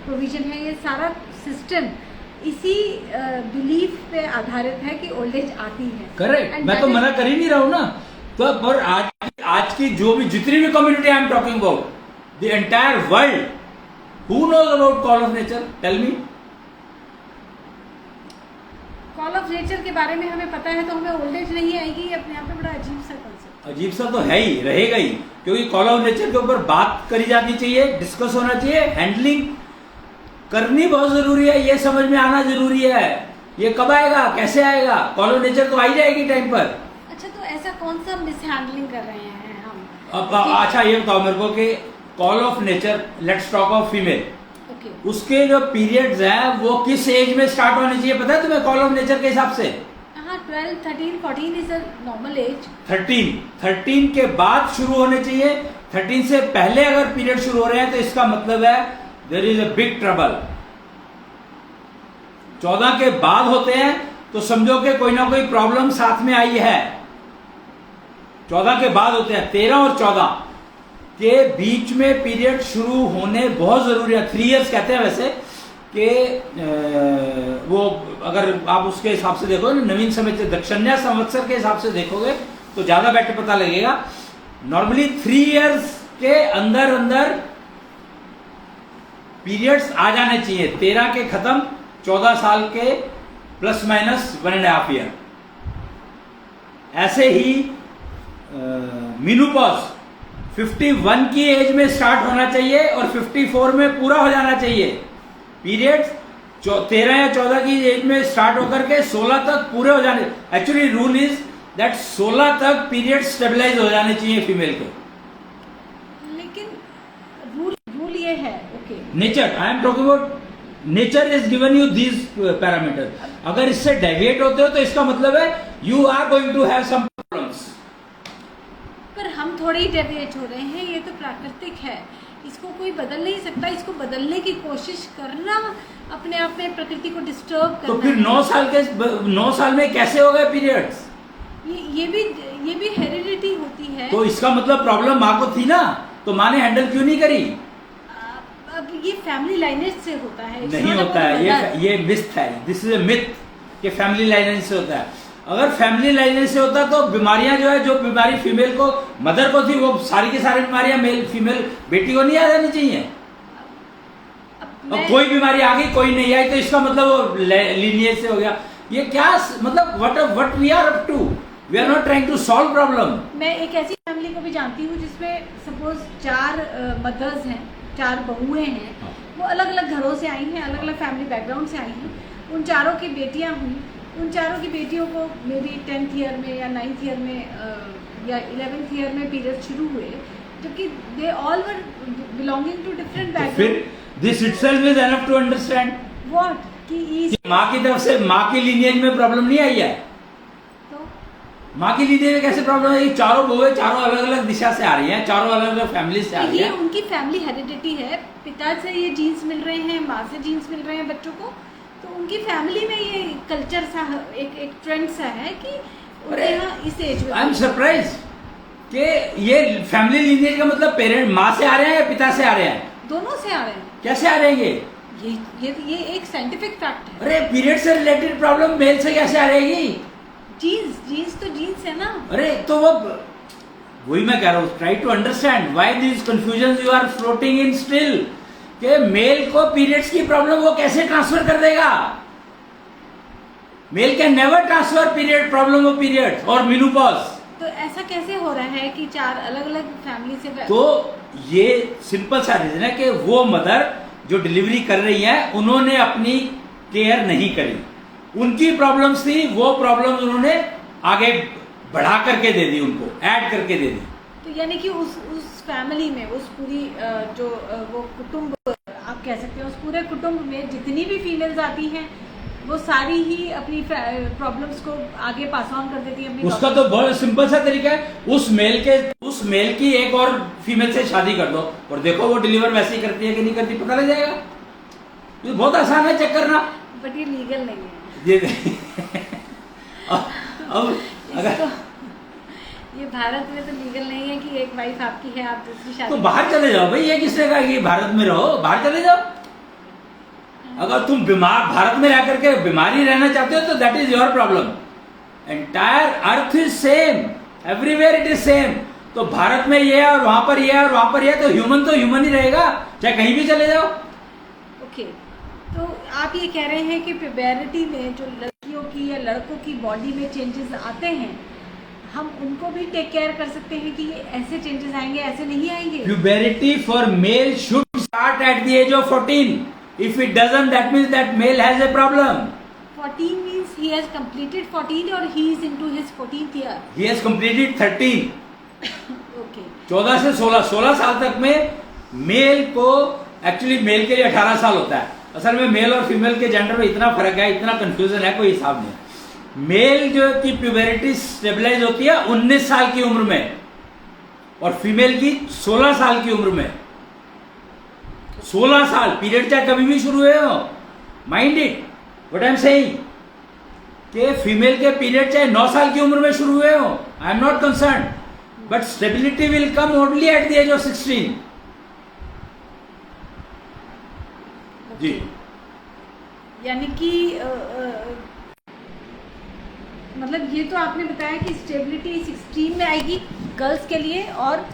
प्रोविजन है, ये सारा सिस्टम इसी बिलीफ पे आधारित है कि ओल्ड एज आती है। करेक्ट, मैं तो मना कर ही नहीं रहा हूँ ना। तो पर आज की जो भी जितनी भी community I am talking about, the entire world, who knows about call of nature? Tell me. Call of nature के बारे में हमें पता है तो हमें ओल्ड एज नहीं आएगी। ये अपने आप में बड़ा अजीब सा कंसेप्ट, अजीब सा तो है ही, रहेगा ही, क्योंकि कॉल ऑफ नेचर के ऊपर बात करी जानी चाहिए, डिस्कस होना चाहिए, हैंडलिंग करनी बहुत जरूरी है, ये समझ में आना जरूरी है। ये कब आएगा, कैसे आएगा? कॉल ऑफ नेचर तो आ ही जाएगी टाइम पर। अच्छा, तो ऐसा कौन सा मिसहैंडलिंग कर रहे हैं हम? अब अच्छा ये बताओ मेरे को कि call of nature, let's talk of female, उसके जो पीरियड्स हैं वो किस एज में स्टार्ट होने चाहिए पता है तुम्हें? कॉल ऑफ नेचर के हिसाब से 12, 13, 14 इज अ नॉर्मल एज। 13 के बाद शुरू होने चाहिए। 13 से पहले अगर पीरियड शुरू हो रहे हैं तो इसका मतलब है there is a big trouble. 14 के बाद होते हैं तो समझो कि कोई ना कोई प्रॉब्लम साथ में आई है। 14 के बाद होते हैं। 13 और 14 के बीच में पीरियड शुरू होने बहुत जरूरी है। 3 इयर्स कहते हैं वैसे कि वो अगर आप उसके हिसाब से देखो, नवीन समय दक्षिण्या संवत्सर के हिसाब से देखोगे तो ज्यादा बेटर पता लगेगा। नॉर्मली 3 इयर्स के अंदर अंदर पीरियड्स आ जाने चाहिए। 13 के खत्म, 14 साल के प्लस माइनस 1.5 ईयर। ऐसे ही मेनोपॉज 51 की एज में स्टार्ट होना चाहिए और 54 में पूरा हो जाना चाहिए। पीरियड्स 13 या 14 की एज में स्टार्ट होकर के 16 तक पूरे हो जाने। एक्चुअली रूल इज दैट 16 तक पीरियड स्टेबलाइज हो जाने चाहिए फीमेल के। लेकिन रूल ये है, okay, nature, I am talking about nature is given you these parameter. अगर इससे डेविएट होते हो तो इसका मतलब है you are going to have some problems. पर हम थोड़े ही डेविएट हो रहे हैं, ये तो प्राकृतिक है, इसको कोई बदल नहीं सकता। इसको बदलने की कोशिश करना अपने आप में प्रकृति को डिस्टर्ब करना। तो फिर 9 साल में कैसे हो गए पीरियड्स? ये भी हेरिडिटी होती है। तो इसका मतलब प्रॉब्लम माँ को थी ना, तो माँ ने हैंडल क्यों नहीं करी? अब ये फैमिली लाइनेज से होता है। नहीं होता है, ये मिथ है, दिस इज ए मिथ कि फैमिली लाइनेज से होता है। अगर फैमिली लाइनेज से होता तो बीमारियां जो बीमारी फीमेल को, मदर को थी, वो सारी की सारी बीमारियां मेल फीमेल बेटी को नहीं आ जानी चाहिए। और कोई बीमारी आ गई, कोई नहीं आई, तो इसका मतलब वो लीनियज से हो गया। ये क्या मतलब what we are up to? We are not trying to solve problem. मैं एक ऐसी फैमिली को भी जानती हूँ जिसमें सपोज 4 मदर्स हैं, 4 बहुएं हैं। वो अलग अलग घरों से आई हैं, अलग अलग फैमिली बैकग्राउंड से आई हैं। उन चारों की बेटियां हुई, उन चारों की बेटियों को मे बी 10th ईयर में या 9th ईयर में या 11th ईयर में पीरियड शुरू हुए, जबकि they all were belonging to different फिर background. This itself is enough to understand what कि माँ की तरफ से माँ की लीनियज में प्रॉब्लम नहीं आई है। तो माँ की लीनियज में कैसे प्रॉब्लम है? चारों बहुएं चारों अलग अलग दिशा से आ रही हैं, चारों अलग अलग फैमिली से आ रही ये हैं। उनकी फैमिली हेरिडिटी है, पिता से ये जीन्स मिल रहे हैं, माँ से जीन्स मिल रहे हैं बच्चों को, तो उनकी फैमिली में ये कल्चर सा एक ट्रेंड सा है कि उनके यहाँ इस एज में। आई एम सरप्राइज कि ये फैमिली लीनियज का मतलब पेरेंट माँ से आ रहे हैं या पिता से आ रहे हैं? दोनों से आ रहे हैं। कैसे आ रहे हैं ये एक साइंटिफिक फैक्ट है। अरे पीरियड से रिलेटेड प्रॉब्लम मेल से कैसे आ रहेगी? जीन्स तो जीन्स है ना। अरे तो वो वही मैं कह रहा हूँ, try to understand why this confusion you are floating in still, कि मेल को पीरियड्स की प्रॉब्लम वो कैसे ट्रांसफर कर देगा? Male can never transfer period problem of periods और मेनोपॉज। तो ऐसा कैसे हो रहा है कि चार अलग अलग फैमिली से? तो ये सिंपल सा रीजन है कि वो मदर जो डिलीवरी कर रही है उन्होंने अपनी केयर नहीं करी, उनकी प्रॉब्लम्स थी, वो प्रॉब्लम्स उन्होंने आगे बढ़ा करके दे दी, उनको ऐड करके दे दी। तो यानी कि उस फैमिली में उस पूरी जो वो कुटुंब आप कह सकते हो, उस पूरे कुटुंब में जितनी भी फीमेल्स आती हैं वो सारी ही अपनी प्रॉब्लम्स को आगे पास ऑन कर देती है अपनी। उसका तो बहुत सिंपल सा तरीका है, उस मेल की एक और फीमेल से शादी कर दो और देखो वो डिलीवर वैसे ही करती है कि नहीं करती, पता लग जाएगा। ये बहुत आसान है चेक करना। बट ये लीगल नहीं है ये अब अगर ये भारत में तो लीगल नहीं है कि एक वाइफ आपकी है आप दूसरी शादी। तो बाहर चले जाओ भाई, ये किसने कहा कि भारत में रहो? बाहर चले जाओ। अगर तुम बीमार भारत में रह करके बीमारी रहना चाहते हो तो that is your problem. Entire earth is same, everywhere it is same. तो भारत में ये है और वहां पर ये है और वहां पर ये है, तो ह्यूमन ही रहेगा चाहे कहीं भी चले जाओ। ओके, तो आप ये कह रहे हैं कि प्यूबेरिटी में जो लड़कियों की या लड़कों की बॉडी में चेंजेस आते हैं, हम उनको भी टेक केयर कर सकते हैं कि ये ऐसे चेंजेस आएंगे, ऐसे नहीं आएंगे? Puberty for male should start at the age of 14. If it doesn't, that means that male has a problem. 14 means he has completed 14 or he is into his 14th year? He has completed 13. Okay. 14 से 16 साल तक में mail को actually mail के लिए 18 साल होता है। असल में मेल और फीमेल के जेंडर में इतना फर्क है, इतना कंफ्यूजन है, कोई हिसाब नहीं। मेल जो की प्यूबेरिटी स्टेबलाइज होती है 19 साल की उम्र में और फीमेल की 16 साल की उम्र में। 16 साल पीरियड चाहे कभी भी शुरू हुए हो, mind it what I am saying, कि फीमेल के पीरियड चाहे 9 साल की उम्र में शुरू हुए हो, I am not concern, but stability will come only at the age of 16. जी, यानी कि मतलब ये तो आपने बताया कि स्टेबिलिटी 16 में आएगी गर्ल्स के लिए और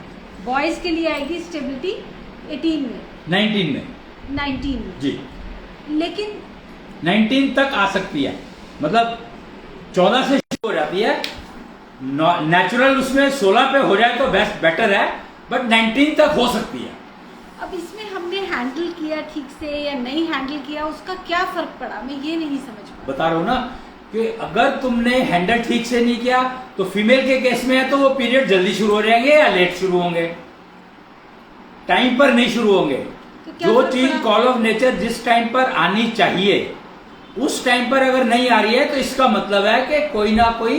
बॉयज के लिए आएगी स्टेबिलिटी 18 में, 19 में, 19 में जी, लेकिन 19 तक आ सकती है, मतलब 14 से शुरू हो जाती है, नेचुरल उसमें 16 पे हो जाए तो बेस्ट बेटर है, बट 19 तक हो सकती है। अब इसमें हमने हैंडल किया ठीक से या नहीं हैंडल किया, उसका क्या फर्क पड़ा? मैं ये नहीं समझ पा। बता रहा हूं ना कि अगर तुमने हैंडल ठीक से नहीं किया तो फीमेल के केस में है तो वो पीरियड जल्दी शुरू हो जाएंगे या लेट शुरू होंगे, टाइम पर नहीं शुरू होंगे। तो जो चीज कॉल ऑफ नेचर जिस टाइम पर आनी चाहिए उस टाइम पर अगर नहीं आ रही है तो इसका मतलब है कि कोई ना कोई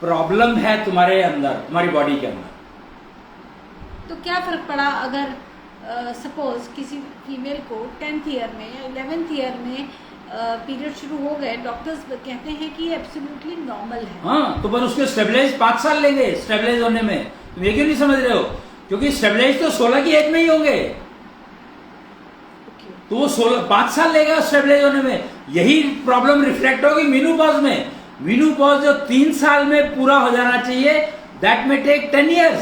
प्रॉब्लम है तुम्हारे अंदर, तुम्हारी बॉडी के अंदर। तो क्या फर्क पड़ा अगर सपोज किसी फीमेल को 10th ईयर में या 11th ईयर में पीरियड शुरू हो गए, डॉक्टर्स कहते हैं कि एब्सोल्युटली नॉर्मल है। हाँ, तो पर उसके स्टेबलाइज 5 साल लेंगे स्टेबलाइज होने में। तुम ये क्यों नहीं समझ रहे हो? क्योंकि स्टेबलाइज तो 16 की एज में ही होंगे, तो वो 5 साल लेगा स्टेबलाइज होने में। यही प्रॉब्लम रिफ्लेक्ट होगी मेनोपॉज में। मेनोपॉज जो 3 साल में पूरा हो जाना चाहिए, दैट में टेक 10 years।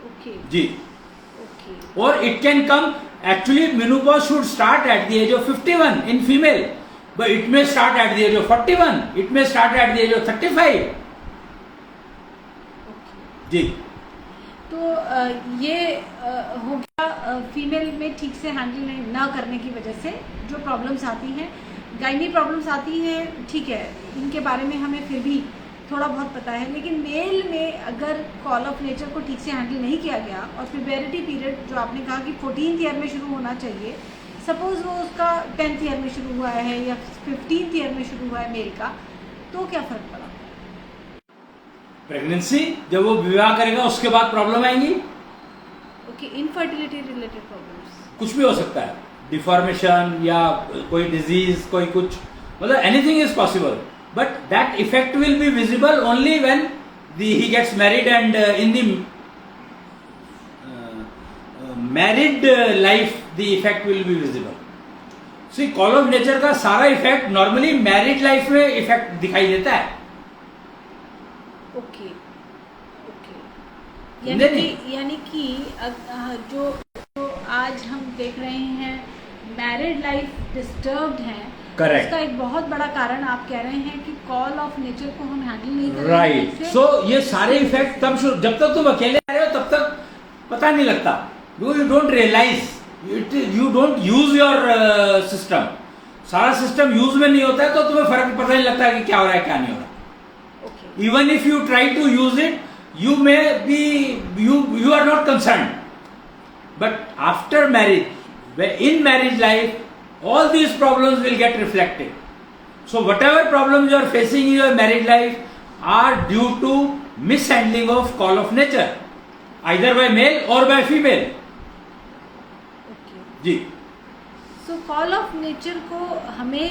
ओके जी, ओके। और it can come, actually menopause should start at the age of 51 in female, but it may start at the age of 41, it may start at the age of 35। जी, तो ये हो गया female में ठीक से हैंडल ना करने की वजह से जो प्रॉब्लम्स आती हैं, गायनी प्रॉब्लम्स आती हैं, ठीक है, इनके बारे में हमें फिर भी थोड़ा बहुत पता है। लेकिन मेल में अगर कॉल ऑफ नेचर को ठीक से हैंडल नहीं किया गया और प्यूबेरिटी पीरियड जो आपने कहा कि 14th ईयर में शुरू होना चाहिए, सपोज वो उसका 10th ईयर में शुरू हुआ है या 15th ईयर में शुरू हुआ है मेल का, तो क्या फ़र्क पड़ा? प्रेगनेंसी जब वो विवाह करेगा उसके बाद प्रॉब्लम आएंगी। ओके, इनफर्टिलिटी रिलेटेड प्रॉब्लम्स कुछ भी हो सकता है, डिफॉर्मेशन या कोई डिजीज, कोई कुछ, मतलब anything is possible, but that effect will be visible only when he gets married and in the married life the effect will be visible. See, call of nature का सारा इफेक्ट नॉर्मली मैरिड लाइफ में effect दिखाई देता है। Okay okay, नहीं। यानी कि जो आज हम देख रहे हैं मैरिड लाइफ डिस्टर्ब्ड है, Correct. उसका एक बहुत बड़ा कारण आप कह रहे हैं कि कॉल ऑफ नेचर को हम हैंडल नहीं कर रहे हैं। राइट, सो ये सारे इफेक्ट तब जब तक तुम अकेले रहे हो तब तक पता नहीं लगता, you don't realize, you don't use your system. सारा सिस्टम यूज में नहीं होता है तो तुम्हें फर्क पता नहीं लगता कि क्या हो रहा है क्या नहीं हो रहा। Even if you try to use it, you may be you are not concerned. But after marriage, in marriage life, all these problems will get reflected. So whatever problems you are facing in your married life are due to mishandling of call of nature, either by male or by female. Okay, जी, so call of nature को हमें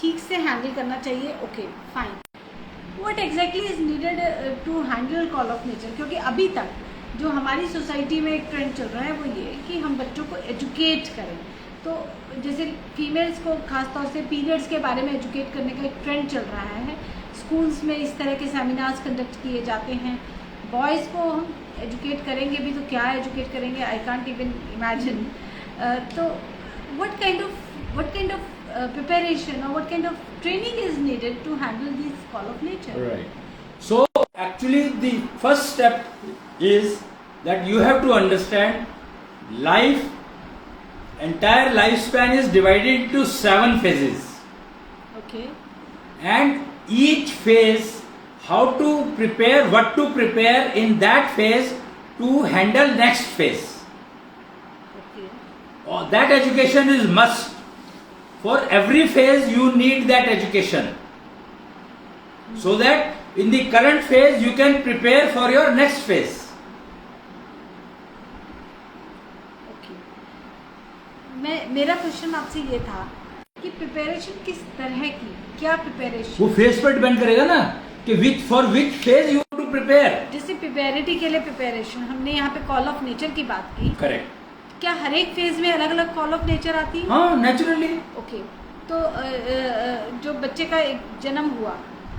ठीक से handle करना चाहिए। Okay fine, what exactly is needed to handle call of nature? क्योंकि अभी तक जो हमारी सोसाइटी में एक ट्रेंड चल रहा है वो ये कि हम बच्चों को एजुकेट करें। तो जैसे फीमेल्स को खासतौर से पीरियड्स के बारे में एजुकेट करने का एक ट्रेंड चल रहा है, स्कूल्स में इस तरह के सेमिनार्स कंडक्ट किए जाते हैं। बॉयज़ को हम एजुकेट करेंगे भी तो क्या एजुकेट करेंगे, आई कांट इवन इमेजिन। तो what kind of preparation or what kind of training is needed to handle this call of nature? right. So actually the first step is that you have to understand life, entire lifespan is divided into 7 phases. Okay. And each phase, how to prepare, what to prepare in that phase to handle next phase. Okay. That education is must. For every phase you need that education, so that in the current phase you can prepare for your next phase. Okay. मेरा question आपसे ये था कि preparation किस तरह की, क्या preparation? वो फेज पर डिपेंड करेगा ना कि for which phase you have to prepare. जैसे प्रिपेरिटी के लिए प्रिपरेशन, हमने यहाँ पे कॉल ऑफ नेचर की बात की। Correct. क्या हर एक फेज में अलग अलग कॉल ऑफ नेचर आती है? हाँ, नेचुरली। ओके, तो जो बच्चे का एक जन्म हुआ,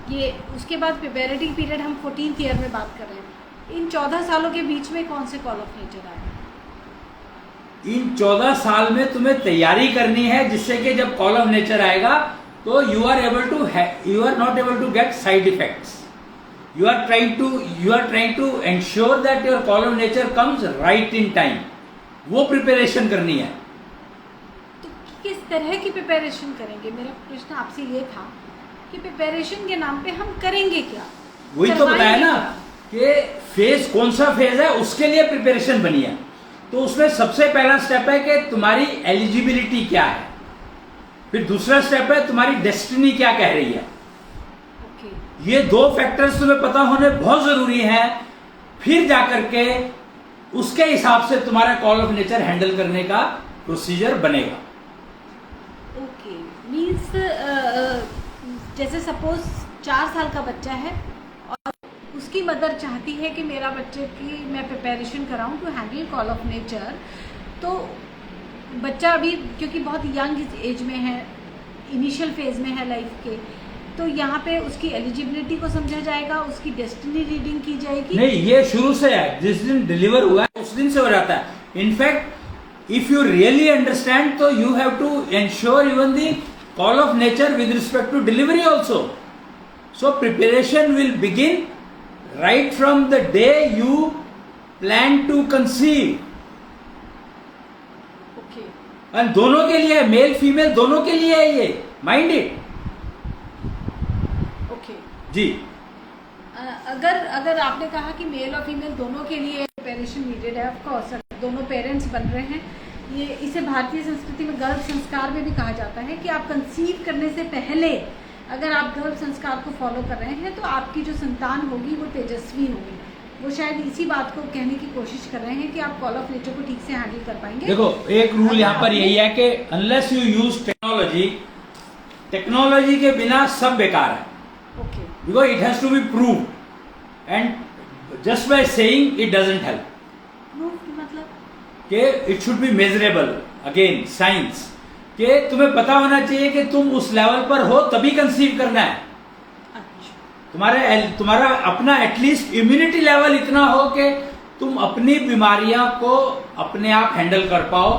ये उसके बाद प्यूबेरिटी पीरियड हम 14th ईयर में बात कर रहे हैं, इन 14 सालों के बीच में कौन से कॉल ऑफ नेचर आए? इन 14 साल में तुम्हें तैयारी करनी है जिससे कि जब कॉल ऑफ नेचर आएगा तो you are not able to get side effects. You are trying to ensure that your call of nature comes right in time. वो प्रिपरेशन करनी है। तो किस तरह की प्रिपरेशन करेंगे? मेरा प्रश्न आपसे ये था कि प्रिपरेशन के नाम पे हम करेंगे क्या? वही तो बताया ना कि फेज कौन सा फेज है उसके लिए प्रिपरेशन बनी है। तो उसमें सबसे पहला स्टेप है कि तुम्हारी एलिजिबिलिटी क्या है, फिर दूसरा स्टेप है तुम्हारी डेस्टिनी क्या कह रही है। ओके। ये 2 फैक्टर्स तुम्हें पता होने बहुत जरूरी है, फिर जाकर के उसके हिसाब से तुम्हारा कॉल ऑफ नेचर हैंडल करने का प्रोसीजर बनेगा। ओके, मीन्स जैसे सपोज 4 साल का बच्चा है और उसकी मदर चाहती है कि मेरा बच्चे की मैं प्रिपरेशन कराऊं to handle call of nature, तो बच्चा अभी क्योंकि बहुत यंग एज में है, इनिशियल फेज में है लाइफ के, तो यहाँ पे उसकी एलिजिबिलिटी को समझा जाएगा, उसकी डेस्टिनी रीडिंग की जाएगी। नहीं, ये शुरू से है, जिस दिन डिलीवर हुआ है उस दिन से हो जाता है। In fact if you really understand तो you have to ensure even the call of nature with respect to delivery also. So preparation will begin right from the day you plan to conceive, okay and दोनों के लिए, male female दोनों के लिए है ये, mind it. Okay. जी। अगर आपने कहा कि मेल और फीमेल दोनों के लिए प्रिपरेशन नीडेड है, ऑफ कोर्स दोनों पेरेंट्स बन रहे हैं, ये इसे भारतीय संस्कृति में गर्भ संस्कार में भी कहा जाता है कि आप कंसीव करने से पहले अगर आप गर्भ संस्कार को फॉलो कर रहे हैं तो आपकी जो संतान होगी वो तेजस्वी होगी। वो शायद इसी बात को कहने की कोशिश कर रहे हैं कि आप कॉल ऑफ नेचर को ठीक से हैंडल कर पाएंगे। देखो, एक रूल यहाँ पर यही है कि unless you use technology, technology के बिना सब बेकार है। Okay. Because it has to be proved, and just by saying it doesn't help. Proved मतलब कि it should be measurable, again science, कि तुम्हें पता होना चाहिए कि तुम उस लेवल पर हो तभी कंसीव करना है। अच्छा। तुम्हारा अपना एटलीस्ट इम्यूनिटी लेवल इतना हो कि तुम अपनी बीमारियां को अपने आप हैंडल कर पाओ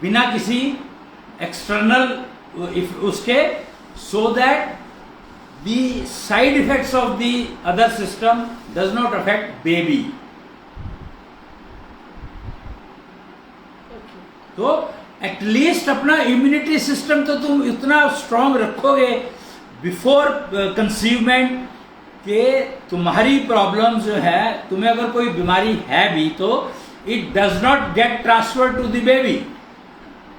बिना किसी एक्सटर्नल उसके, so that the side effects of the other system does not affect baby. तो एटलीस्ट अपना इम्यूनिटी सिस्टम तो तुम इतना स्ट्रांग रखोगे बिफोर कंसीवमेंट कि तुम्हारी प्रॉब्लम जो है, तुम्हें अगर कोई बीमारी है भी तो it does not get transfer to the baby.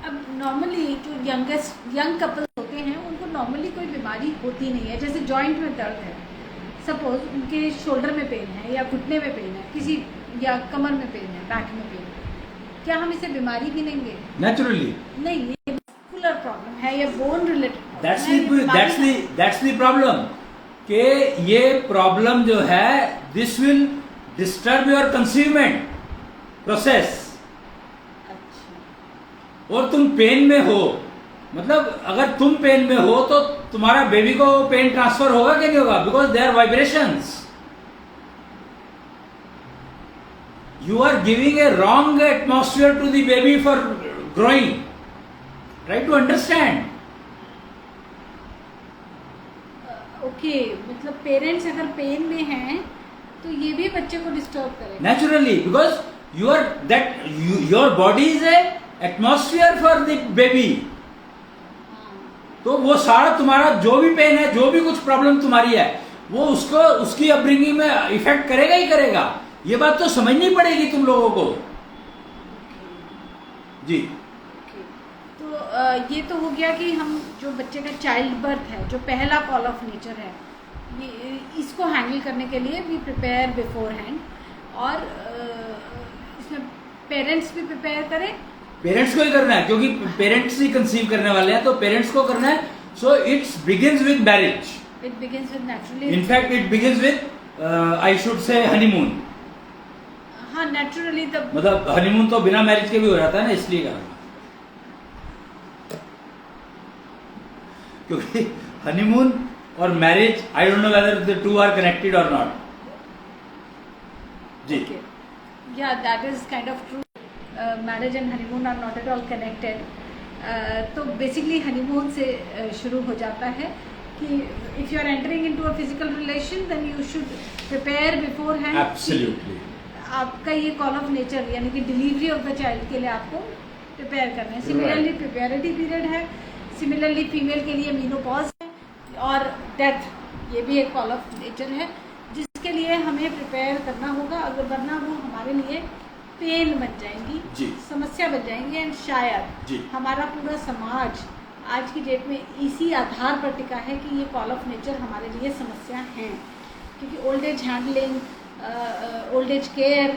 अब नॉर्मली जो यंग कपल्स होते हैं उनको नॉर्मली कोई बीमारी होती नहीं है। जैसे जॉइंट में दर्द है, सपोज उनके शोल्डर में पेन है या घुटने में पेन है, किसी या कमर में पेन है, बैक में पेन है, क्या हम इसे बीमारी गिनेंगे? नेचुरली नहीं, ये मस्कुलर प्रॉब्लम है, ये bone related. That's the problem कि ये प्रॉब्लम जो है this will disturb your conceivement process. अच्छा। और तुम पेन में हो, मतलब अगर तुम पेन में हो तो तुम्हारा बेबी को पेन ट्रांसफर होगा कि नहीं होगा? Because they are vibrations. You are giving a wrong atmosphere to the baby for growing. Try to understand. Okay, मतलब पेरेंट्स अगर पेन में हैं तो ये भी बच्चे को डिस्टर्ब करेगा। Naturally, because your body is a atmosphere for the baby. तो वो सारा तुम्हारा जो भी पेन है, जो भी कुछ प्रॉब्लम तुम्हारी है, वो उसको उसकी अपब्रिंगिंग में इफेक्ट करेगा ही करेगा। ये बात तो समझनी पड़ेगी तुम लोगों को। जी। तो ये तो हो गया कि हम जो बच्चे का चाइल्ड बर्थ है, जो पहला कॉल ऑफ नेचर है, ये इसको हैंडल करने के लिए वी प्रिपेयर बिफोर हैंड। और इसमें पेरेंट्स भी प्रिपेयर करें। पेरेंट्स को ही करना है क्योंकि पेरेंट्स ही कंसीव करने वाले हैं, तो पेरेंट्स को करना है। So it's begins with marriage. It begins with naturally. In fact it begins with I should say honeymoon. हाँ, नेचुरली तब मतलब हनीमून तो बिना मैरिज के भी हो जाता है ना, इसलिए कहा। क्योंकि हनीमून और marriage, I don't know whether the two are connected और नॉट। जी। या that is kind of true. Marriage and honeymoon are not at all connected. तो बेसिकली हनीमून से शुरू हो जाता है कि if you are entering into a physical relation then you should prepare before hand. Absolutely. आपका ये कॉल ऑफ नेचर यानी कि डिलीवरी ऑफ द चाइल्ड के लिए आपको प्रिपेयर करना है। सिमिलरली प्रिपेयरिटी पीरियड है, सिमिलरली फीमेल के लिए मीनोपॉज है, और डेथ, ये भी एक कॉल ऑफ नेचर है जिसके लिए हमें प्रिपेयर करना होगा। अगर वरना वो हमारे लिए पेन बन जाएंगी जी, समस्या बन जाएंगी। एंड शायद जी, हमारा पूरा समाज आज की डेट में इसी आधार पर टिका है कि ये कॉल ऑफ नेचर हमारे लिए समस्या हैं, क्योंकि old age handling, old age care,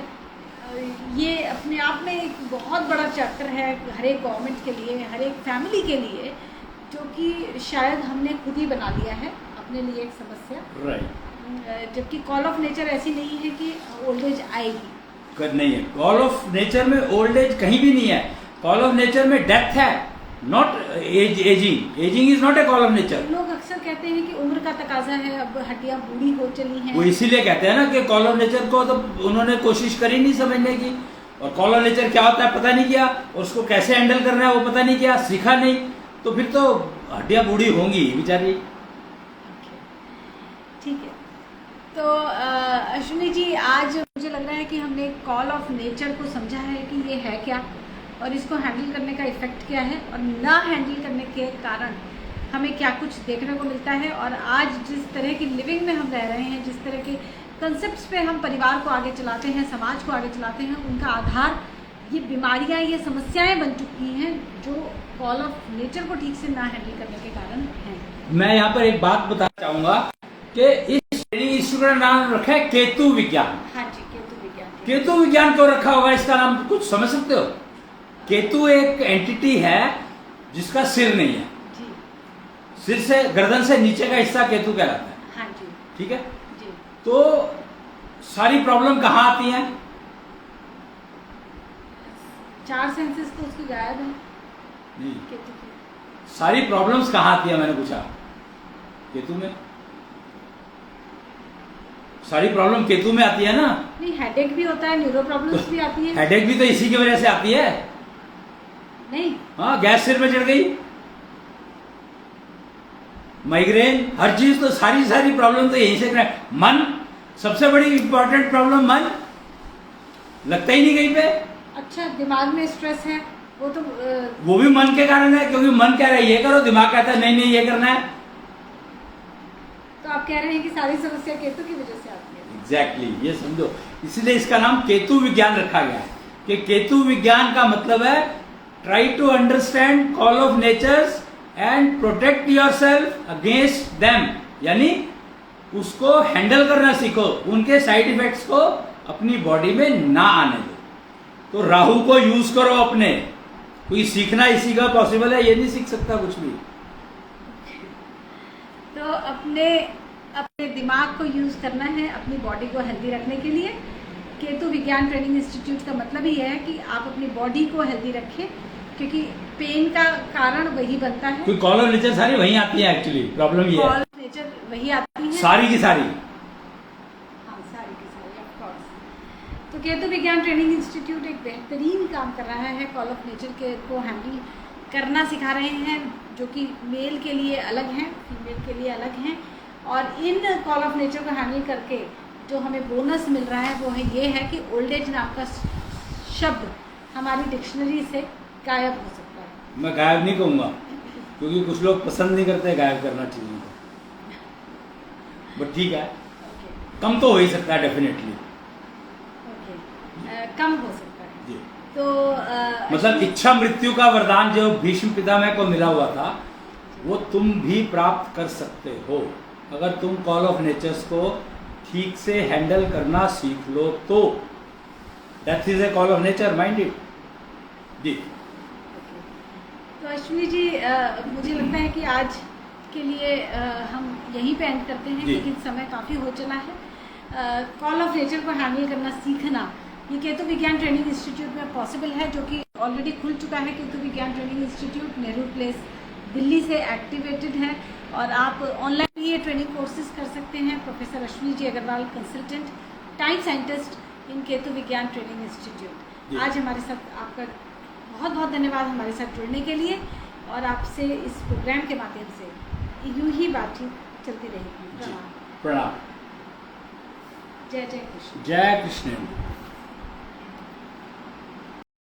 ये अपने आप में एक बहुत बड़ा चैप्टर है हर एक गवर्नमेंट के लिए, हर एक फैमिली के लिए, जो कि शायद हमने खुद ही बना लिया है अपने लिए एक समस्या। राइट। जबकि कॉल ऑफ नेचर ऐसी नहीं है कि ओल्ड एज आएगी। नहीं है, कॉल ऑफ नेचर में ओल्ड एज कहीं भी नहीं है। कॉल ऑफ नेचर में डेथ है, not ageing. Ageing is not a call of nature. लोग अक्सर कहते हैं कि उम्र का तकाजा है, अब हड्डियां बूढ़ी हो चली हैं। वो इसीलिए कहते हैं ना कि कॉल ऑफ नेचर को तो उन्होंने कोशिश करी नहीं समझने की, और कॉल ऑफ नेचर क्या होता है पता नहीं किया, और उसको कैसे हैंडल करना है वो पता नहीं किया, सीखा नहीं, तो फिर तो हड्डियां बूढ़ी होंगी बेचारी। ठीक है। तो अश्विनी जी, आज मुझे लग रहा है कि हमने कॉल ऑफ नेचर को समझा है कि ये है क्या और इसको हैंडल करने का इफ़ेक्ट क्या है और ना हैंडल करने के कारण हमें क्या कुछ देखने को मिलता है। और आज जिस तरह की लिविंग में हम रह रहे हैं, जिस तरह के कंसेप्ट्स पे हम परिवार को आगे चलाते हैं, समाज को आगे चलाते हैं, उनका आधार ये बीमारियां, ये समस्याएं बन चुकी हैं जो कॉल ऑफ नेचर को ठीक से ना हैंडल करने के कारण हैं। मैं यहाँ पर एक बात बताना चाहूंगा कि इस ट्रेनिंग इंस्टीट्यूट का नाम रखा है केतु विज्ञान। हाँ जी, केतु विज्ञान। केतु विज्ञान क्यों रखा होगा इसका नाम, कुछ समझ सकते हो? केतु एक एंटिटी है जिसका सिर नहीं है। जी। सिर से, गर्दन से नीचे का हिस्सा केतु कहलाता है। हाँ जी। ठीक है। जी। तो सारी प्रॉब्लम कहाँ आती है? 4 सेंसेस तो उसकी गायब है नहीं, केतु की। सारी प्रॉब्लम्स कहाँ आती है मैंने पूछा? केतु में। सारी प्रॉब्लम केतु में आती है ना। नहीं, हेडेक भी होता है, न्यूरो प्रॉब्लम्स भी आती है। हेडेक भी तो इसी की वजह से आती है। नहीं। हाँ, गैस सिर में चढ़ गई, माइग्रेन, हर चीज तो सारी प्रॉब्लम तो यहीं से। मन सबसे बड़ी इंपॉर्टेंट प्रॉब्लम, मन लगता ही नहीं कहीं पे। अच्छा, दिमाग में स्ट्रेस है वो तो वो भी मन के कारण है, क्योंकि मन कह रहा है ये करो, दिमाग कहता है नहीं ये करना है। तो आप कह रहे हैं कि सारी समस्या केतु की वजह से आती है। एग्जैक्टली, ये समझो, इसलिए इसका नाम केतु विज्ञान रखा गया है कि केतु विज्ञान का मतलब है try to understand call of natures and protect yourself against them, यानी उसको हैंडल करना सीखो, उनके साइड इफेक्ट्स को अपनी बॉडी में ना आने दो। तो राहु को यूज करो अपने, कोई सीखना इसी का पॉसिबल है, ये नहीं सीख सकता कुछ भी। तो अपने दिमाग को यूज करना है अपनी बॉडी को हेल्दी रखने के लिए। केतु विज्ञान ट्रेनिंग इंस्टीट्यूट का मतलब ही है कि आप अपनी बॉडी को हेल्दी रखें, क्योंकि पेन का कारण वही बनता है। कोई कॉल ऑफ नेचर सारी वही आती है, एक्चुअली प्रॉब्लम ये है। कॉल ऑफ नेचर वही आती है, सारी की सारी। हाँ, सारी की सारी, ऑफ कोर्स। तो केतु विज्ञान ट्रेनिंग इंस्टीट्यूट एक बेहतरीन काम कर रहा है, कॉल ऑफ नेचर के को हैंडल करना सिखा रहे हैं, जो कि मेल के लिए अलग हैं, फीमेल के लिए अलग हैं। और इन कॉल ऑफ नेचर को हैंडल करके जो हमें बोनस मिल रहा है वो है ये है कि ओल्ड एज नाम का शब्द हमारी डिक्शनरी से गायब हो सकता है। मैं गायब नहीं कहूंगा, क्योंकि कुछ लोग पसंद नहीं करते गायब करना चीजों को, बट ठीक है, कम तो हो ही सकता है डेफिनेटली। कम हो सकता है जी। तो मतलब इच्छा मृत्यु का वरदान जो भीष्म पितामह को मिला हुआ था, वो तुम भी प्राप्त कर सकते हो अगर तुम कॉल ऑफ नेचर्स को ठीक से हैंडल करना सीख लो तो। That is a call of nature, mind it. जी। तो अश्विनी जी, मुझे लगता है कि आज के लिए हम यहीं पे एंड करते हैं, लेकिन समय काफ़ी हो चला है। कॉल ऑफ नेचर को हैंडल करना सीखना ये केतु विज्ञान ट्रेनिंग इंस्टीट्यूट में पॉसिबल है, जो कि ऑलरेडी खुल चुका है। Ketu Vigyan training institute Nehru place Delhi से एक्टिवेटेड है और आप ऑनलाइन भी ये ट्रेनिंग कोर्सेज कर सकते हैं। Professor Ashwini ji Agrawal, consultant, time scientist in Ketu Vigyan training institute. आज हमारे साथ आपका बहुत बहुत धन्यवाद हमारे साथ जुड़ने के लिए, और आपसे इस प्रोग्राम के माध्यम से यूं ही बातचीत चलती रहेगी। प्रणाम। प्रणाम। जय जय कृष्ण। जय कृष्ण।